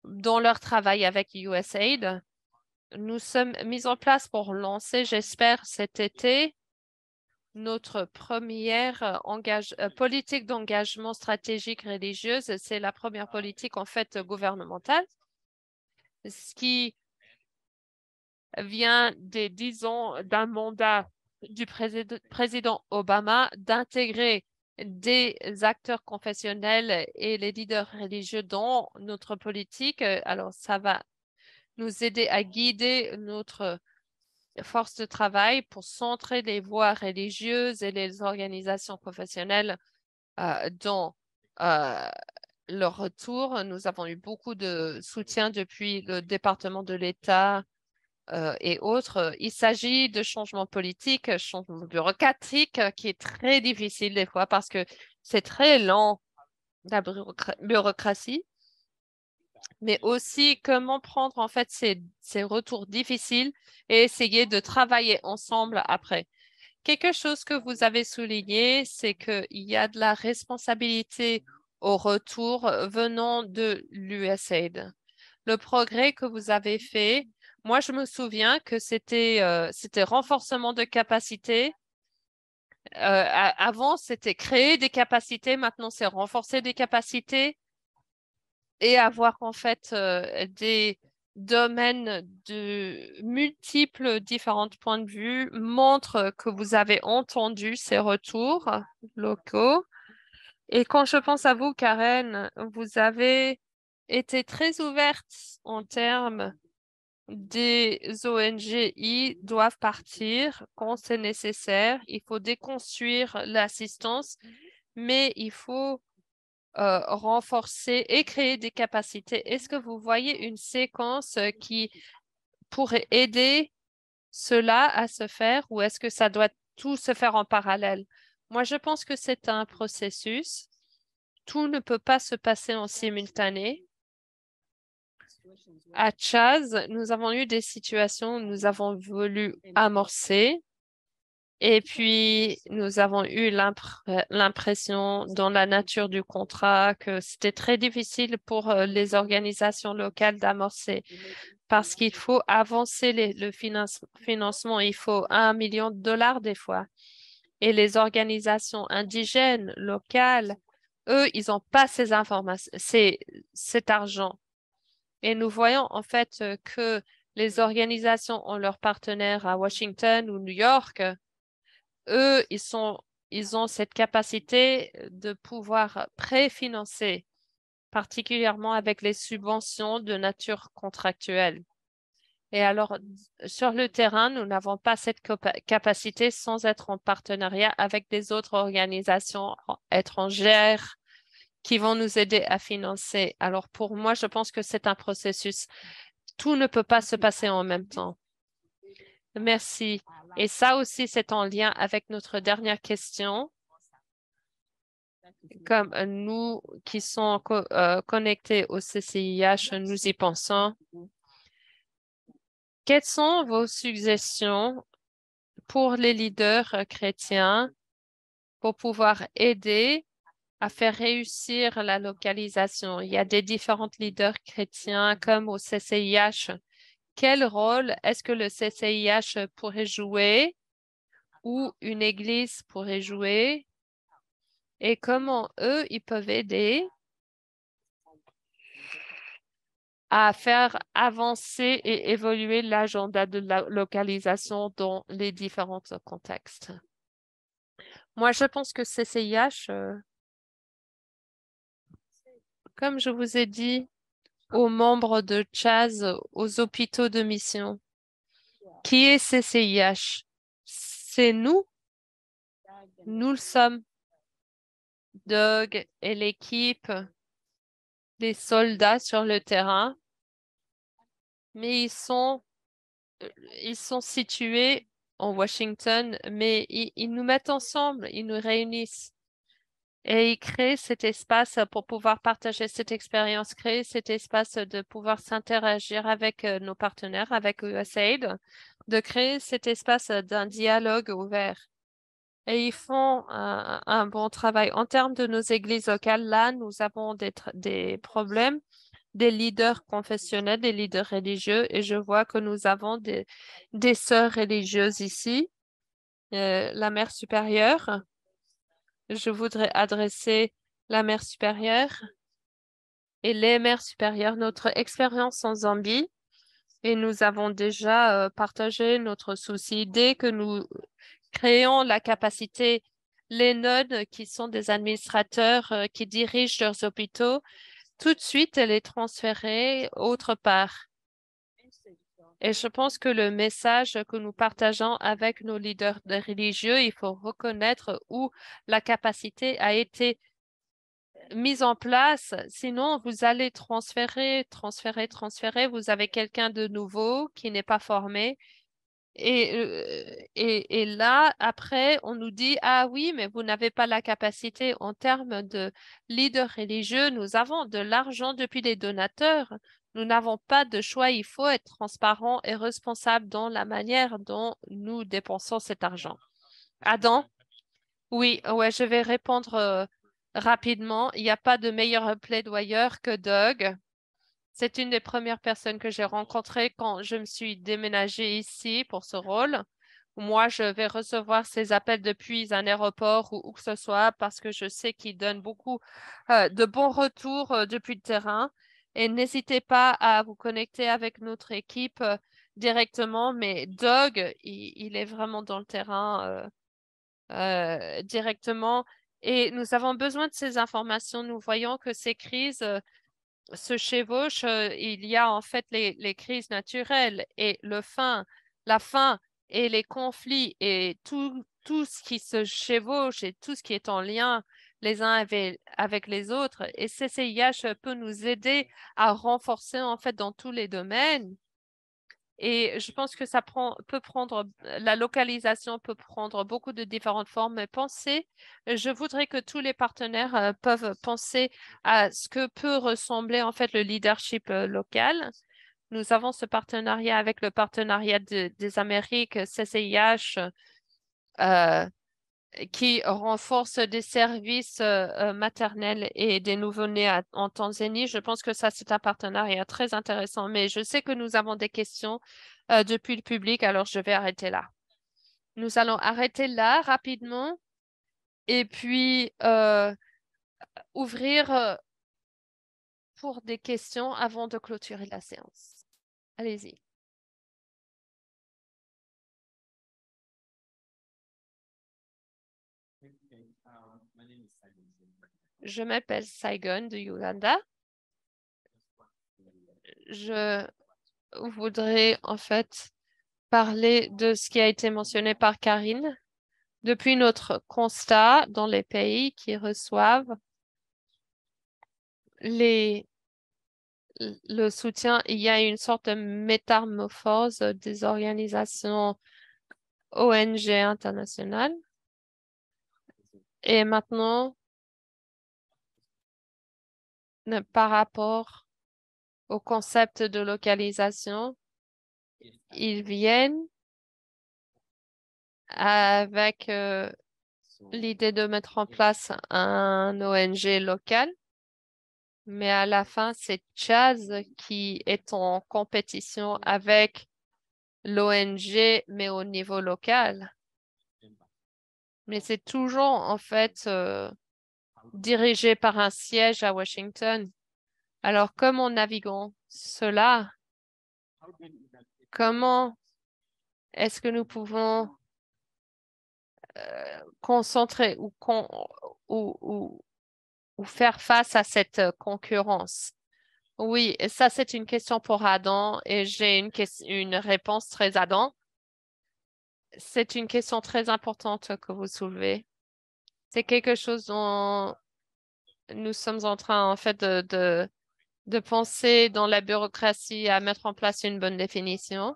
dans leur travail avec USAID. Nous sommes mis en place pour lancer, j'espère, cet été, notre première politique d'engagement stratégique religieuse. C'est la première politique en fait gouvernementale, ce qui vient des 10 ans d'un mandat du président Obama d'intégrer des acteurs confessionnels et les leaders religieux dans notre politique. Alors, ça va nous aider à guider notre force de travail pour centrer les voix religieuses et les organisations professionnelles dans leur retour. Nous avons eu beaucoup de soutien depuis le département de l'État et autres. Il s'agit de changements politiques, changements bureaucratiques qui est très difficile des fois parce que c'est très lent, la bureaucratie, mais aussi comment prendre en fait ces retours difficiles et essayer de travailler ensemble après. Quelque chose que vous avez souligné, c'est qu'il y a de la responsabilité au retour venant de l'USAID. Le progrès que vous avez fait, moi, je me souviens que c'était renforcement de capacité. Avant, c'était créer des capacités. Maintenant, c'est renforcer des capacités et avoir en fait des domaines de multiples différents points de vue montre que vous avez entendu ces retours locaux. Et quand je pense à vous, Karen, vous avez été très ouverte en termes des ONGI doivent partir quand c'est nécessaire. Il faut déconstruire l'assistance, mais il faut renforcer et créer des capacités. Est-ce que vous voyez une séquence qui pourrait aider cela à se faire ou est-ce que ça doit tout se faire en parallèle? Moi, je pense que c'est un processus. Tout ne peut pas se passer en simultané. À Chaz, nous avons eu des situations où nous avons voulu amorcer et puis nous avons eu l'impression dans la nature du contrat que c'était très difficile pour les organisations locales d'amorcer parce qu'il faut avancer le financement. Il faut 1 million de dollars des fois. Et les organisations indigènes, locales, eux, ils n'ont pas ces informations, cet argent. Et nous voyons en fait que les organisations ont leurs partenaires à Washington ou New York. Eux, ils ont cette capacité de pouvoir préfinancer, particulièrement avec les subventions de nature contractuelle. Et alors, sur le terrain, nous n'avons pas cette capacité sans être en partenariat avec des autres organisations étrangères qui vont nous aider à financer. Alors, pour moi, je pense que c'est un processus. Tout ne peut pas se passer en même temps. Merci. Et ça aussi, c'est en lien avec notre dernière question. Comme nous qui sommes connectés au CCIH, nous y pensons. Quelles sont vos suggestions pour les leaders chrétiens pour pouvoir aider à faire réussir la localisation? Il y a des différents leaders chrétiens comme au CCIH. Quel rôle est-ce que le CCIH pourrait jouer ou une église pourrait jouer et comment eux, ils peuvent aider à faire avancer et évoluer l'agenda de la localisation dans les différents contextes? Moi, je pense que CCIH, comme je vous ai dit, aux membres de Chaz, aux hôpitaux de mission, qui est CCIH? C'est nous. Nous le sommes. Doug et l'équipe, les soldats sur le terrain, mais ils sont situés en Washington, mais ils nous mettent ensemble, ils nous réunissent et ils créent cet espace pour pouvoir partager cette expérience, créer cet espace de pouvoir s'interagir avec nos partenaires, avec USAID, de créer cet espace d'un dialogue ouvert. Et ils font un bon travail. En termes de nos églises locales, là, nous avons des problèmes, des leaders confessionnels, des leaders religieux, et je vois que nous avons des sœurs religieuses ici. La mère supérieure, je voudrais adresser la mère supérieure et les mères supérieures, notre expérience en Zambie, et nous avons déjà partagé notre souci dès que nous créons la capacité les nodes qui sont des administrateurs qui dirigent leurs hôpitaux, tout de suite les transférer autre part. Et je pense que le message que nous partageons avec nos leaders religieux, il faut reconnaître où la capacité a été mise en place. Sinon, vous allez transférer. Vous avez quelqu'un de nouveau qui n'est pas formé. Et là, après, on nous dit, ah oui, mais vous n'avez pas la capacité en termes de leaders religieux. Nous avons de l'argent depuis les donateurs. Nous n'avons pas de choix. Il faut être transparent et responsable dans la manière dont nous dépensons cet argent. Adam? Oui, ouais, je vais répondre rapidement. Il n'y a pas de meilleur plaidoyeur que Doug. C'est une des premières personnes que j'ai rencontrées quand je me suis déménagée ici pour ce rôle. Moi, je vais recevoir ces appels depuis un aéroport ou où que ce soit parce que je sais qu'il donne beaucoup de bons retours depuis le terrain. Et n'hésitez pas à vous connecter avec notre équipe directement. Mais Doug, il est vraiment dans le terrain directement. Et nous avons besoin de ces informations. Nous voyons que ces crises se chevauchent. Il y a en fait les crises naturelles et la faim et les conflits et tout ce qui se chevauche et tout ce qui est en lien les uns avec les autres. Et CCIH peut nous aider à renforcer en fait dans tous les domaines. Et je pense que la localisation peut prendre beaucoup de différentes formes. Mais je voudrais que tous les partenaires peuvent penser à ce que peut ressembler en fait le leadership local. Nous avons ce partenariat avec le partenariat des Amériques, CCIH, qui renforce des services maternels et des nouveau-nés en Tanzanie. Je pense que ça, c'est un partenariat très intéressant, mais je sais que nous avons des questions depuis le public, alors je vais arrêter là. Nous allons arrêter là rapidement et puis ouvrir pour des questions avant de clôturer la séance. Allez-y. Je m'appelle Saigon de Uganda. Je voudrais en fait parler de ce qui a été mentionné par Karine. Depuis notre constat dans les pays qui reçoivent le soutien, il y a une sorte de métamorphose des organisations ONG internationales. Et maintenant, par rapport au concept de localisation, ils viennent avec l'idée de mettre en place un ONG local, mais à la fin, c'est Chaz qui est en compétition avec l'ONG, mais au niveau local. Mais c'est toujours en fait dirigé par un siège à Washington. Alors, comment naviguons cela? Comment est-ce que nous pouvons concentrer ou faire face à cette concurrence? Oui, et ça, c'est une question pour Adam et j'ai une réponse très Adam. C'est une question très importante que vous soulevez. C'est quelque chose dont nous sommes en train, en fait, de penser dans la bureaucratie à mettre en place une bonne définition.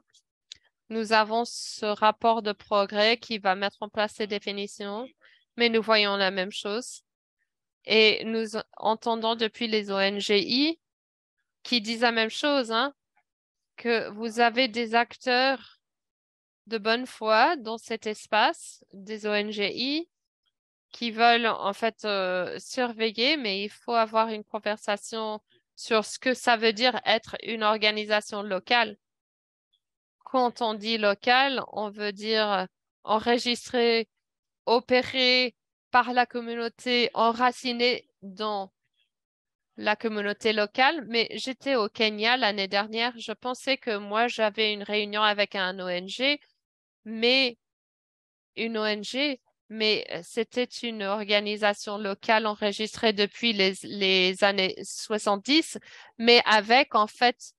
Nous avons ce rapport de progrès qui va mettre en place ces définitions, mais nous voyons la même chose. Et nous entendons depuis les ONGI qui disent la même chose, hein, que vous avez des acteurs de bonne foi dans cet espace, des ONGI, qui veulent en fait surveiller, mais il faut avoir une conversation sur ce que ça veut dire être une organisation locale. Quand on dit local, on veut dire enregistré, opéré par la communauté, enraciné dans la communauté locale. Mais j'étais au Kenya l'année dernière. Je pensais que moi, j'avais une réunion avec un ONG, mais une ONG, mais c'était une organisation locale enregistrée depuis les années 70, mais avec en fait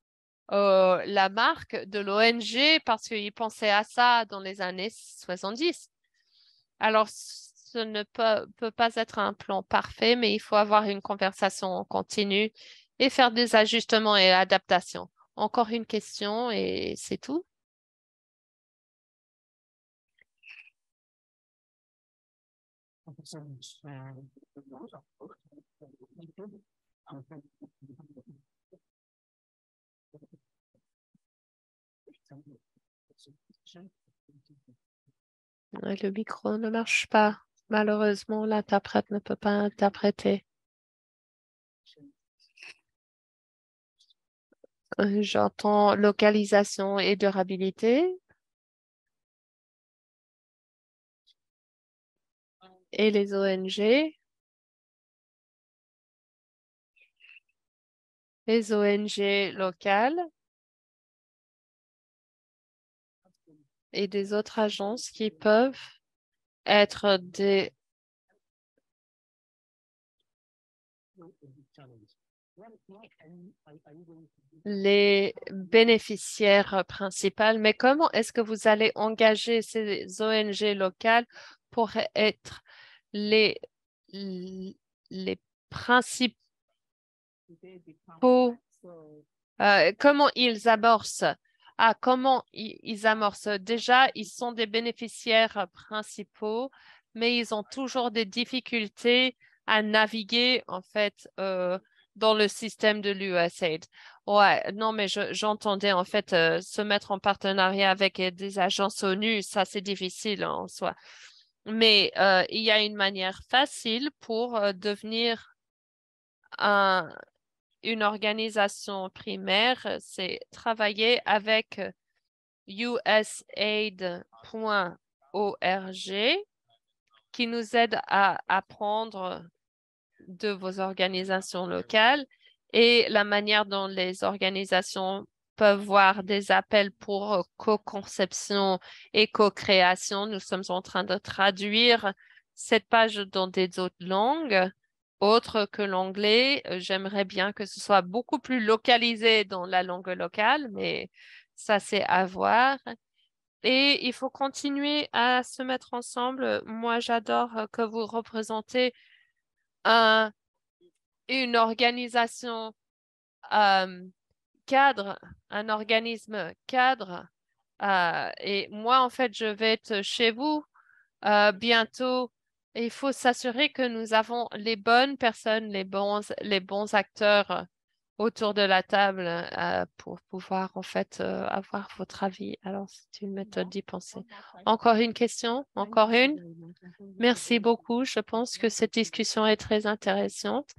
la marque de l'ONG parce qu'ils pensaient à ça dans les années 70. Alors, ce ne peut pas être un plan parfait, mais il faut avoir une conversation continue et faire des ajustements et adaptations. Encore une question et c'est tout. Ouais, le micro ne marche pas. Malheureusement, l'interprète ne peut pas interpréter. J'entends localisation et durabilité et les ONG. Les ONG locales et des autres agences qui peuvent être les bénéficiaires principaux. Mais comment est-ce que vous allez engager ces ONG locales pour être les, les principaux, comment ils amorcent? Ah, comment ils amorcent? Déjà, ils sont des bénéficiaires principaux, mais ils ont toujours des difficultés à naviguer, en fait, dans le système de l'USAID. Ouais, non, mais j'entendais, en fait, se mettre en partenariat avec des agences ONU, ça, c'est difficile en soi. Mais il y a une manière facile pour devenir un une organisation primaire, c'est travailler avec usaid.org qui nous aide à apprendre de vos organisations locales et la manière dont les organisations peuvent voir des appels pour co-conception et co-création. Nous sommes en train de traduire cette page dans des autres langues autres que l'anglais. J'aimerais bien que ce soit beaucoup plus localisé dans la langue locale, mais ça, c'est à voir. Et il faut continuer à se mettre ensemble. Moi, j'adore que vous représentez un une organisation euh, cadre, un organisme cadre. Et moi, en fait, je vais être chez vous bientôt. Il faut s'assurer que nous avons les bonnes personnes, les bons acteurs autour de la table pour pouvoir en fait avoir votre avis. Alors, c'est une méthode d'y penser. Encore une question? Encore une? Merci beaucoup. Je pense que cette discussion est très intéressante.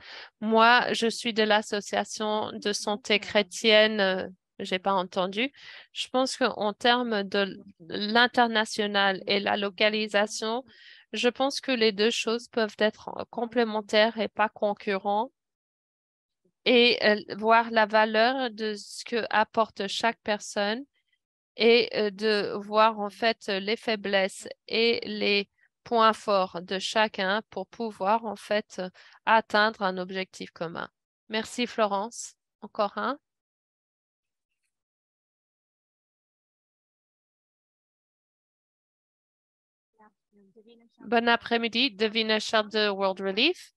Moi, je suis de l'association de santé chrétienne. J'ai pas entendu. Je pense qu'en termes de l'international et la localisation, je pense que les deux choses peuvent être complémentaires et pas concurrents et voir la valeur de ce que apporte chaque personne et de voir en fait les faiblesses et les points forts de chacun pour pouvoir en fait atteindre un objectif commun. Merci Florence. Encore un. Bon après-midi, Davina Chard de World Relief.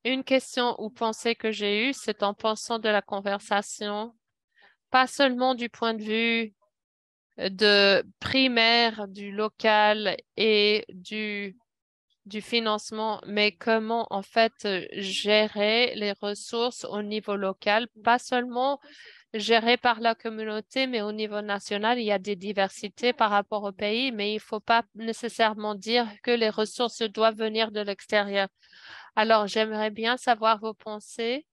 Une question ou pensée que j'ai eue, c'est en pensant de la conversation, pas seulement du point de vue de primaire, du local et du financement, mais comment en fait gérer les ressources au niveau local, pas seulement géré par la communauté, mais au niveau national, il y a des diversités par rapport au pays, mais il ne faut pas nécessairement dire que les ressources doivent venir de l'extérieur. Alors, j'aimerais bien savoir vos pensées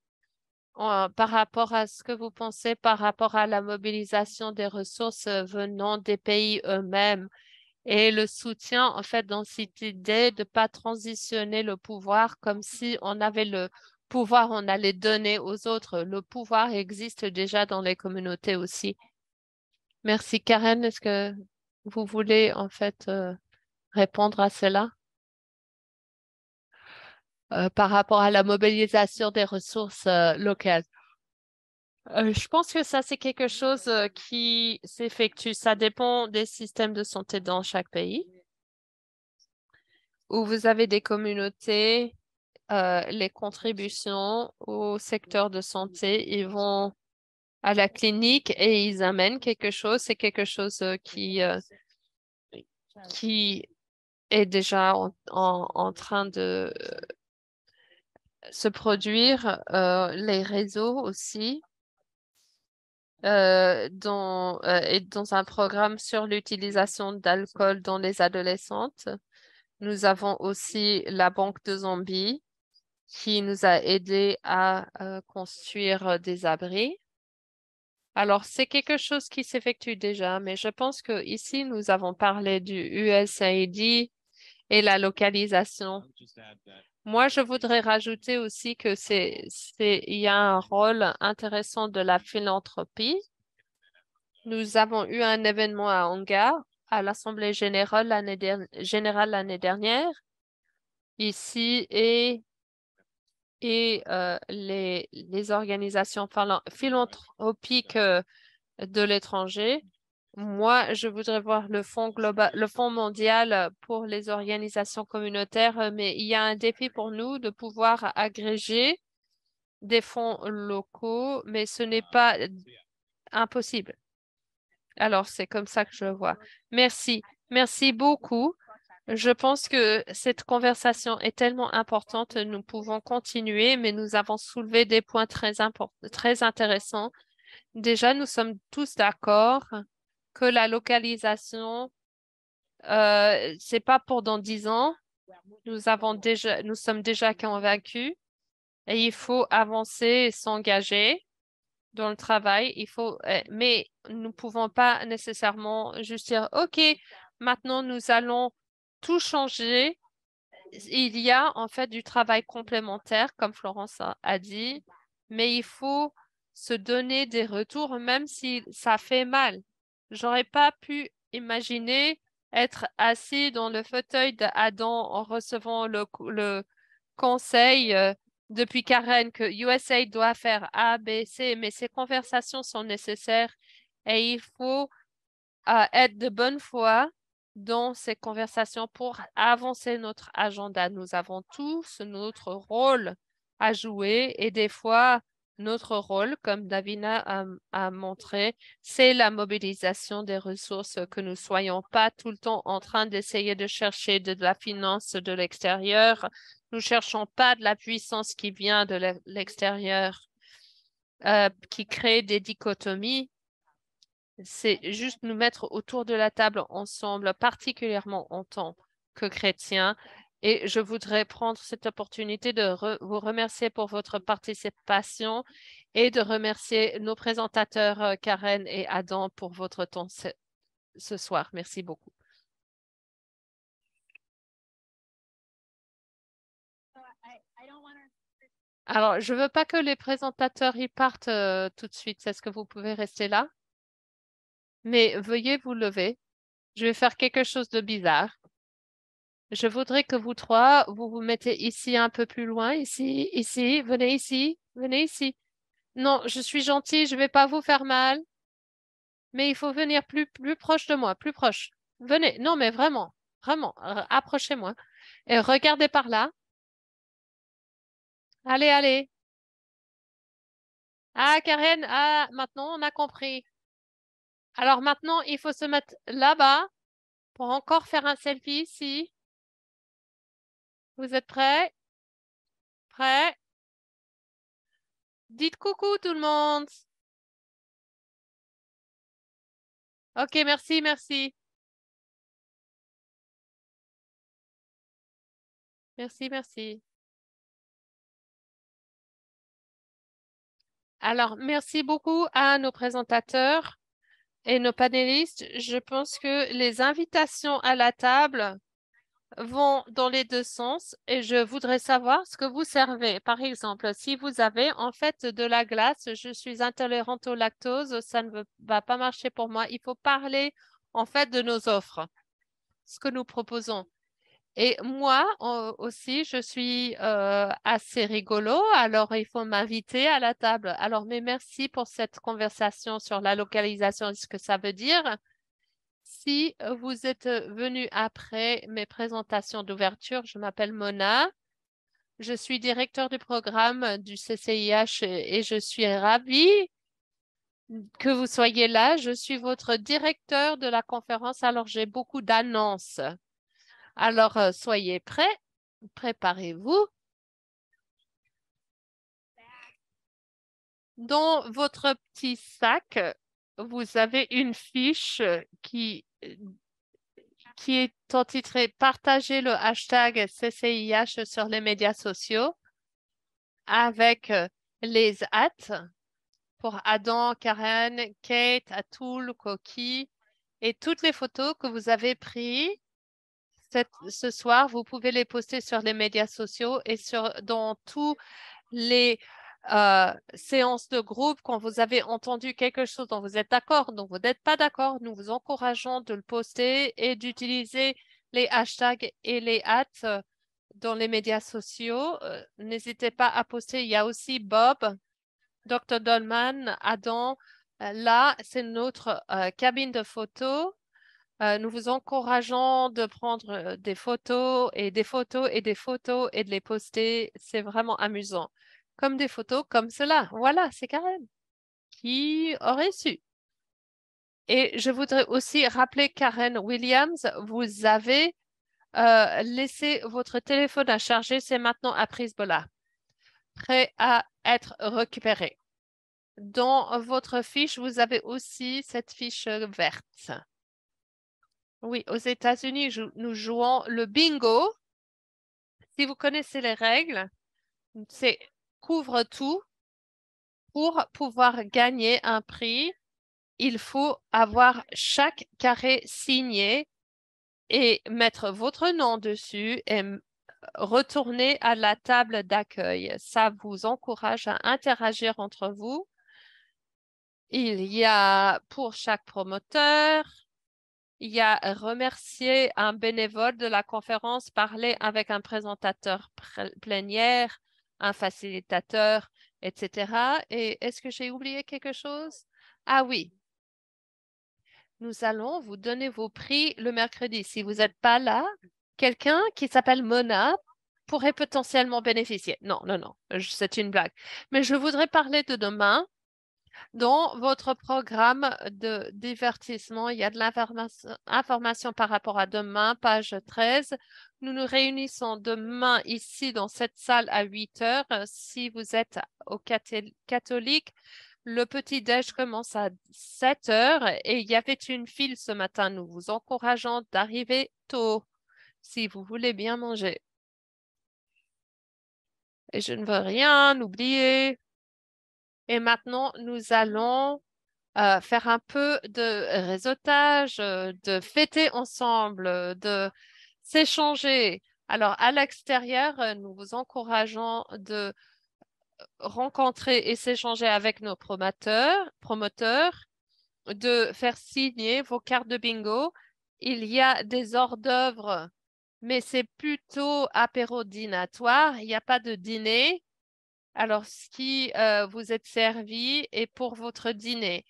par rapport à ce que vous pensez par rapport à la mobilisation des ressources venant des pays eux-mêmes et le soutien, en fait, dans cette idée de ne pas transitionner le pouvoir comme si on avait le pouvoir, on allait donner aux autres. Le pouvoir existe déjà dans les communautés aussi. Merci. Karen, est-ce que vous voulez, en fait, répondre à cela? par rapport à la mobilisation des ressources locales. Je pense que ça, c'est quelque chose qui s'effectue. Ça dépend des systèmes de santé dans chaque pays. Où vous avez des communautés, les contributions au secteur de santé, ils vont à la clinique et ils amènent quelque chose. C'est quelque chose qui est déjà en train de se produire. Les réseaux aussi. Et dans un programme sur l'utilisation d'alcool dans les adolescentes. Nous avons aussi la Banque de Zambie qui nous a aidés à construire des abris. Alors, c'est quelque chose qui s'effectue déjà, mais je pense que ici, nous avons parlé du USAID et la localisation. Moi, je voudrais rajouter aussi que il y a un rôle intéressant de la philanthropie. Nous avons eu un événement à Ongar, à l'Assemblée générale l'année dernière, ici, et les organisations philanthropiques de l'étranger. Moi, je voudrais voir le fonds global, le fonds mondial pour les organisations communautaires, mais il y a un défi pour nous de pouvoir agréger des fonds locaux, mais ce n'est pas impossible. Alors, c'est comme ça que je le vois. Merci. Merci beaucoup. Je pense que cette conversation est tellement importante, nous pouvons continuer, mais nous avons soulevé des points très importants, très intéressants. Déjà, nous sommes tous d'accord que la localisation, c'est pas pour dans 10 ans. Nous sommes déjà convaincus et il faut avancer et s'engager dans le travail. Mais nous ne pouvons pas nécessairement juste dire, OK, maintenant nous allons tout changer. Il y a en fait du travail complémentaire, comme Florence a dit, mais il faut se donner des retours, même si ça fait mal. J'aurais pas pu imaginer être assis dans le fauteuil d'Adam en recevant le conseil depuis Karen que USA doit faire A, B, C, mais ces conversations sont nécessaires et il faut être de bonne foi dans ces conversations pour avancer notre agenda. Nous avons tous notre rôle à jouer et des fois, notre rôle, comme Davina a montré, c'est la mobilisation des ressources, que nous ne soyons pas tout le temps en train d'essayer de chercher de la finance de l'extérieur. Nous ne cherchons pas de la puissance qui vient de l'extérieur, qui crée des dichotomies. C'est juste nous mettre autour de la table ensemble, particulièrement en tant que chrétiens. Et je voudrais prendre cette opportunité de vous remercier pour votre participation et de remercier nos présentateurs Karen et Adam pour votre temps ce soir. Merci beaucoup. Alors, je ne veux pas que les présentateurs y partent tout de suite. Est-ce que vous pouvez rester là? Mais veuillez vous lever. Je vais faire quelque chose de bizarre. Je voudrais que vous trois, vous vous mettez ici un peu plus loin, ici, ici, venez ici, venez ici. Non, je suis gentille, je ne vais pas vous faire mal, mais il faut venir plus proche de moi, plus proche. Venez, non, mais vraiment, vraiment, approchez-moi. Et regardez par là. Allez, allez. Ah, Karen, ah, maintenant on a compris. Alors maintenant, il faut se mettre là-bas pour encore faire un selfie ici. Vous êtes prêts? Prêts? Dites coucou tout le monde. Ok, merci, merci. Merci, merci. Alors, merci beaucoup à nos présentateurs et nos panélistes. Je pense que les invitations à la table vont dans les deux sens et je voudrais savoir ce que vous servez. Par exemple, si vous avez en fait de la glace, je suis intolérante au lactose, ça ne va pas marcher pour moi. Il faut parler en fait de nos offres, ce que nous proposons. Et moi aussi, je suis assez rigolo, alors il faut m'inviter à la table. Alors, mais merci pour cette conversation sur la localisation et ce que ça veut dire. Si vous êtes venu après mes présentations d'ouverture, je m'appelle Mona. Je suis directeur du programme du CCIH et je suis ravie que vous soyez là. Je suis votre directeur de la conférence, alors j'ai beaucoup d'annonces. Alors, soyez prêts, préparez-vous. Dans votre petit sac, vous avez une fiche qui est titrée Partager le hashtag CCIH sur les médias sociaux avec les hâtes pour Adam, Karen, Kate, Atul, Koki et toutes les photos que vous avez prises ce soir. Vous pouvez les poster sur les médias sociaux et dans tous les séances de groupe quand vous avez entendu quelque chose dont vous êtes d'accord, dont vous n'êtes pas d'accord. Nous vous encourageons de le poster et d'utiliser les hashtags et les hâtes dans les médias sociaux. N'hésitez pas à poster. Il y a aussi Bob, Dr. Dolman, Adam. Là, c'est notre cabine de photos. Nous vous encourageons de prendre des photos et des photos et des photos et de les poster. C'est vraiment amusant. Comme des photos comme cela. Voilà, c'est Karen qui aurait su. Et je voudrais aussi rappeler Karen Williams, vous avez laissé votre téléphone à charger, c'est maintenant à Prisbola, prêt à être récupéré. Dans votre fiche, vous avez aussi cette fiche verte. Oui, aux États-Unis, nous jouons le bingo. Si vous connaissez les règles, c'est couvre tout. Pour pouvoir gagner un prix, il faut avoir chaque carré signé et mettre votre nom dessus et retourner à la table d'accueil. Ça vous encourage à interagir entre vous. Il y a pour chaque promoteur, il y a remercier un bénévole de la conférence, parler avec un présentateur plénière, un facilitateur, etc. Et est-ce que j'ai oublié quelque chose? Ah oui, nous allons vous donner vos prix le mercredi. Si vous n'êtes pas là, quelqu'un qui s'appelle Mona pourrait potentiellement bénéficier. Non, non, non, c'est une blague. Mais je voudrais parler de demain. Dans votre programme de divertissement, il y a de l'information par rapport à demain, page 13. Nous nous réunissons demain ici dans cette salle à 8 heures. Si vous êtes au catholique, le petit-déj commence à 7 heures et il y avait une file ce matin. Nous vous encourageons d'arriver tôt si vous voulez bien manger. Et je ne veux rien oublier. Et maintenant, nous allons faire un peu de réseautage, de fêter ensemble, de s'échanger. Alors, à l'extérieur, nous vous encourageons de rencontrer et s'échanger avec nos promoteurs, de faire signer vos cartes de bingo. Il y a des hors d'œuvre, mais c'est plutôt apéro-dînatoire. Il n'y a pas de dîner. Alors, ce qui vous est servi est pour votre dîner.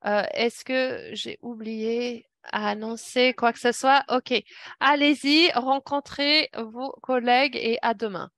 Est-ce que j'ai oublié à annoncer quoi que ce soit? OK. Allez-y, rencontrez vos collègues et à demain.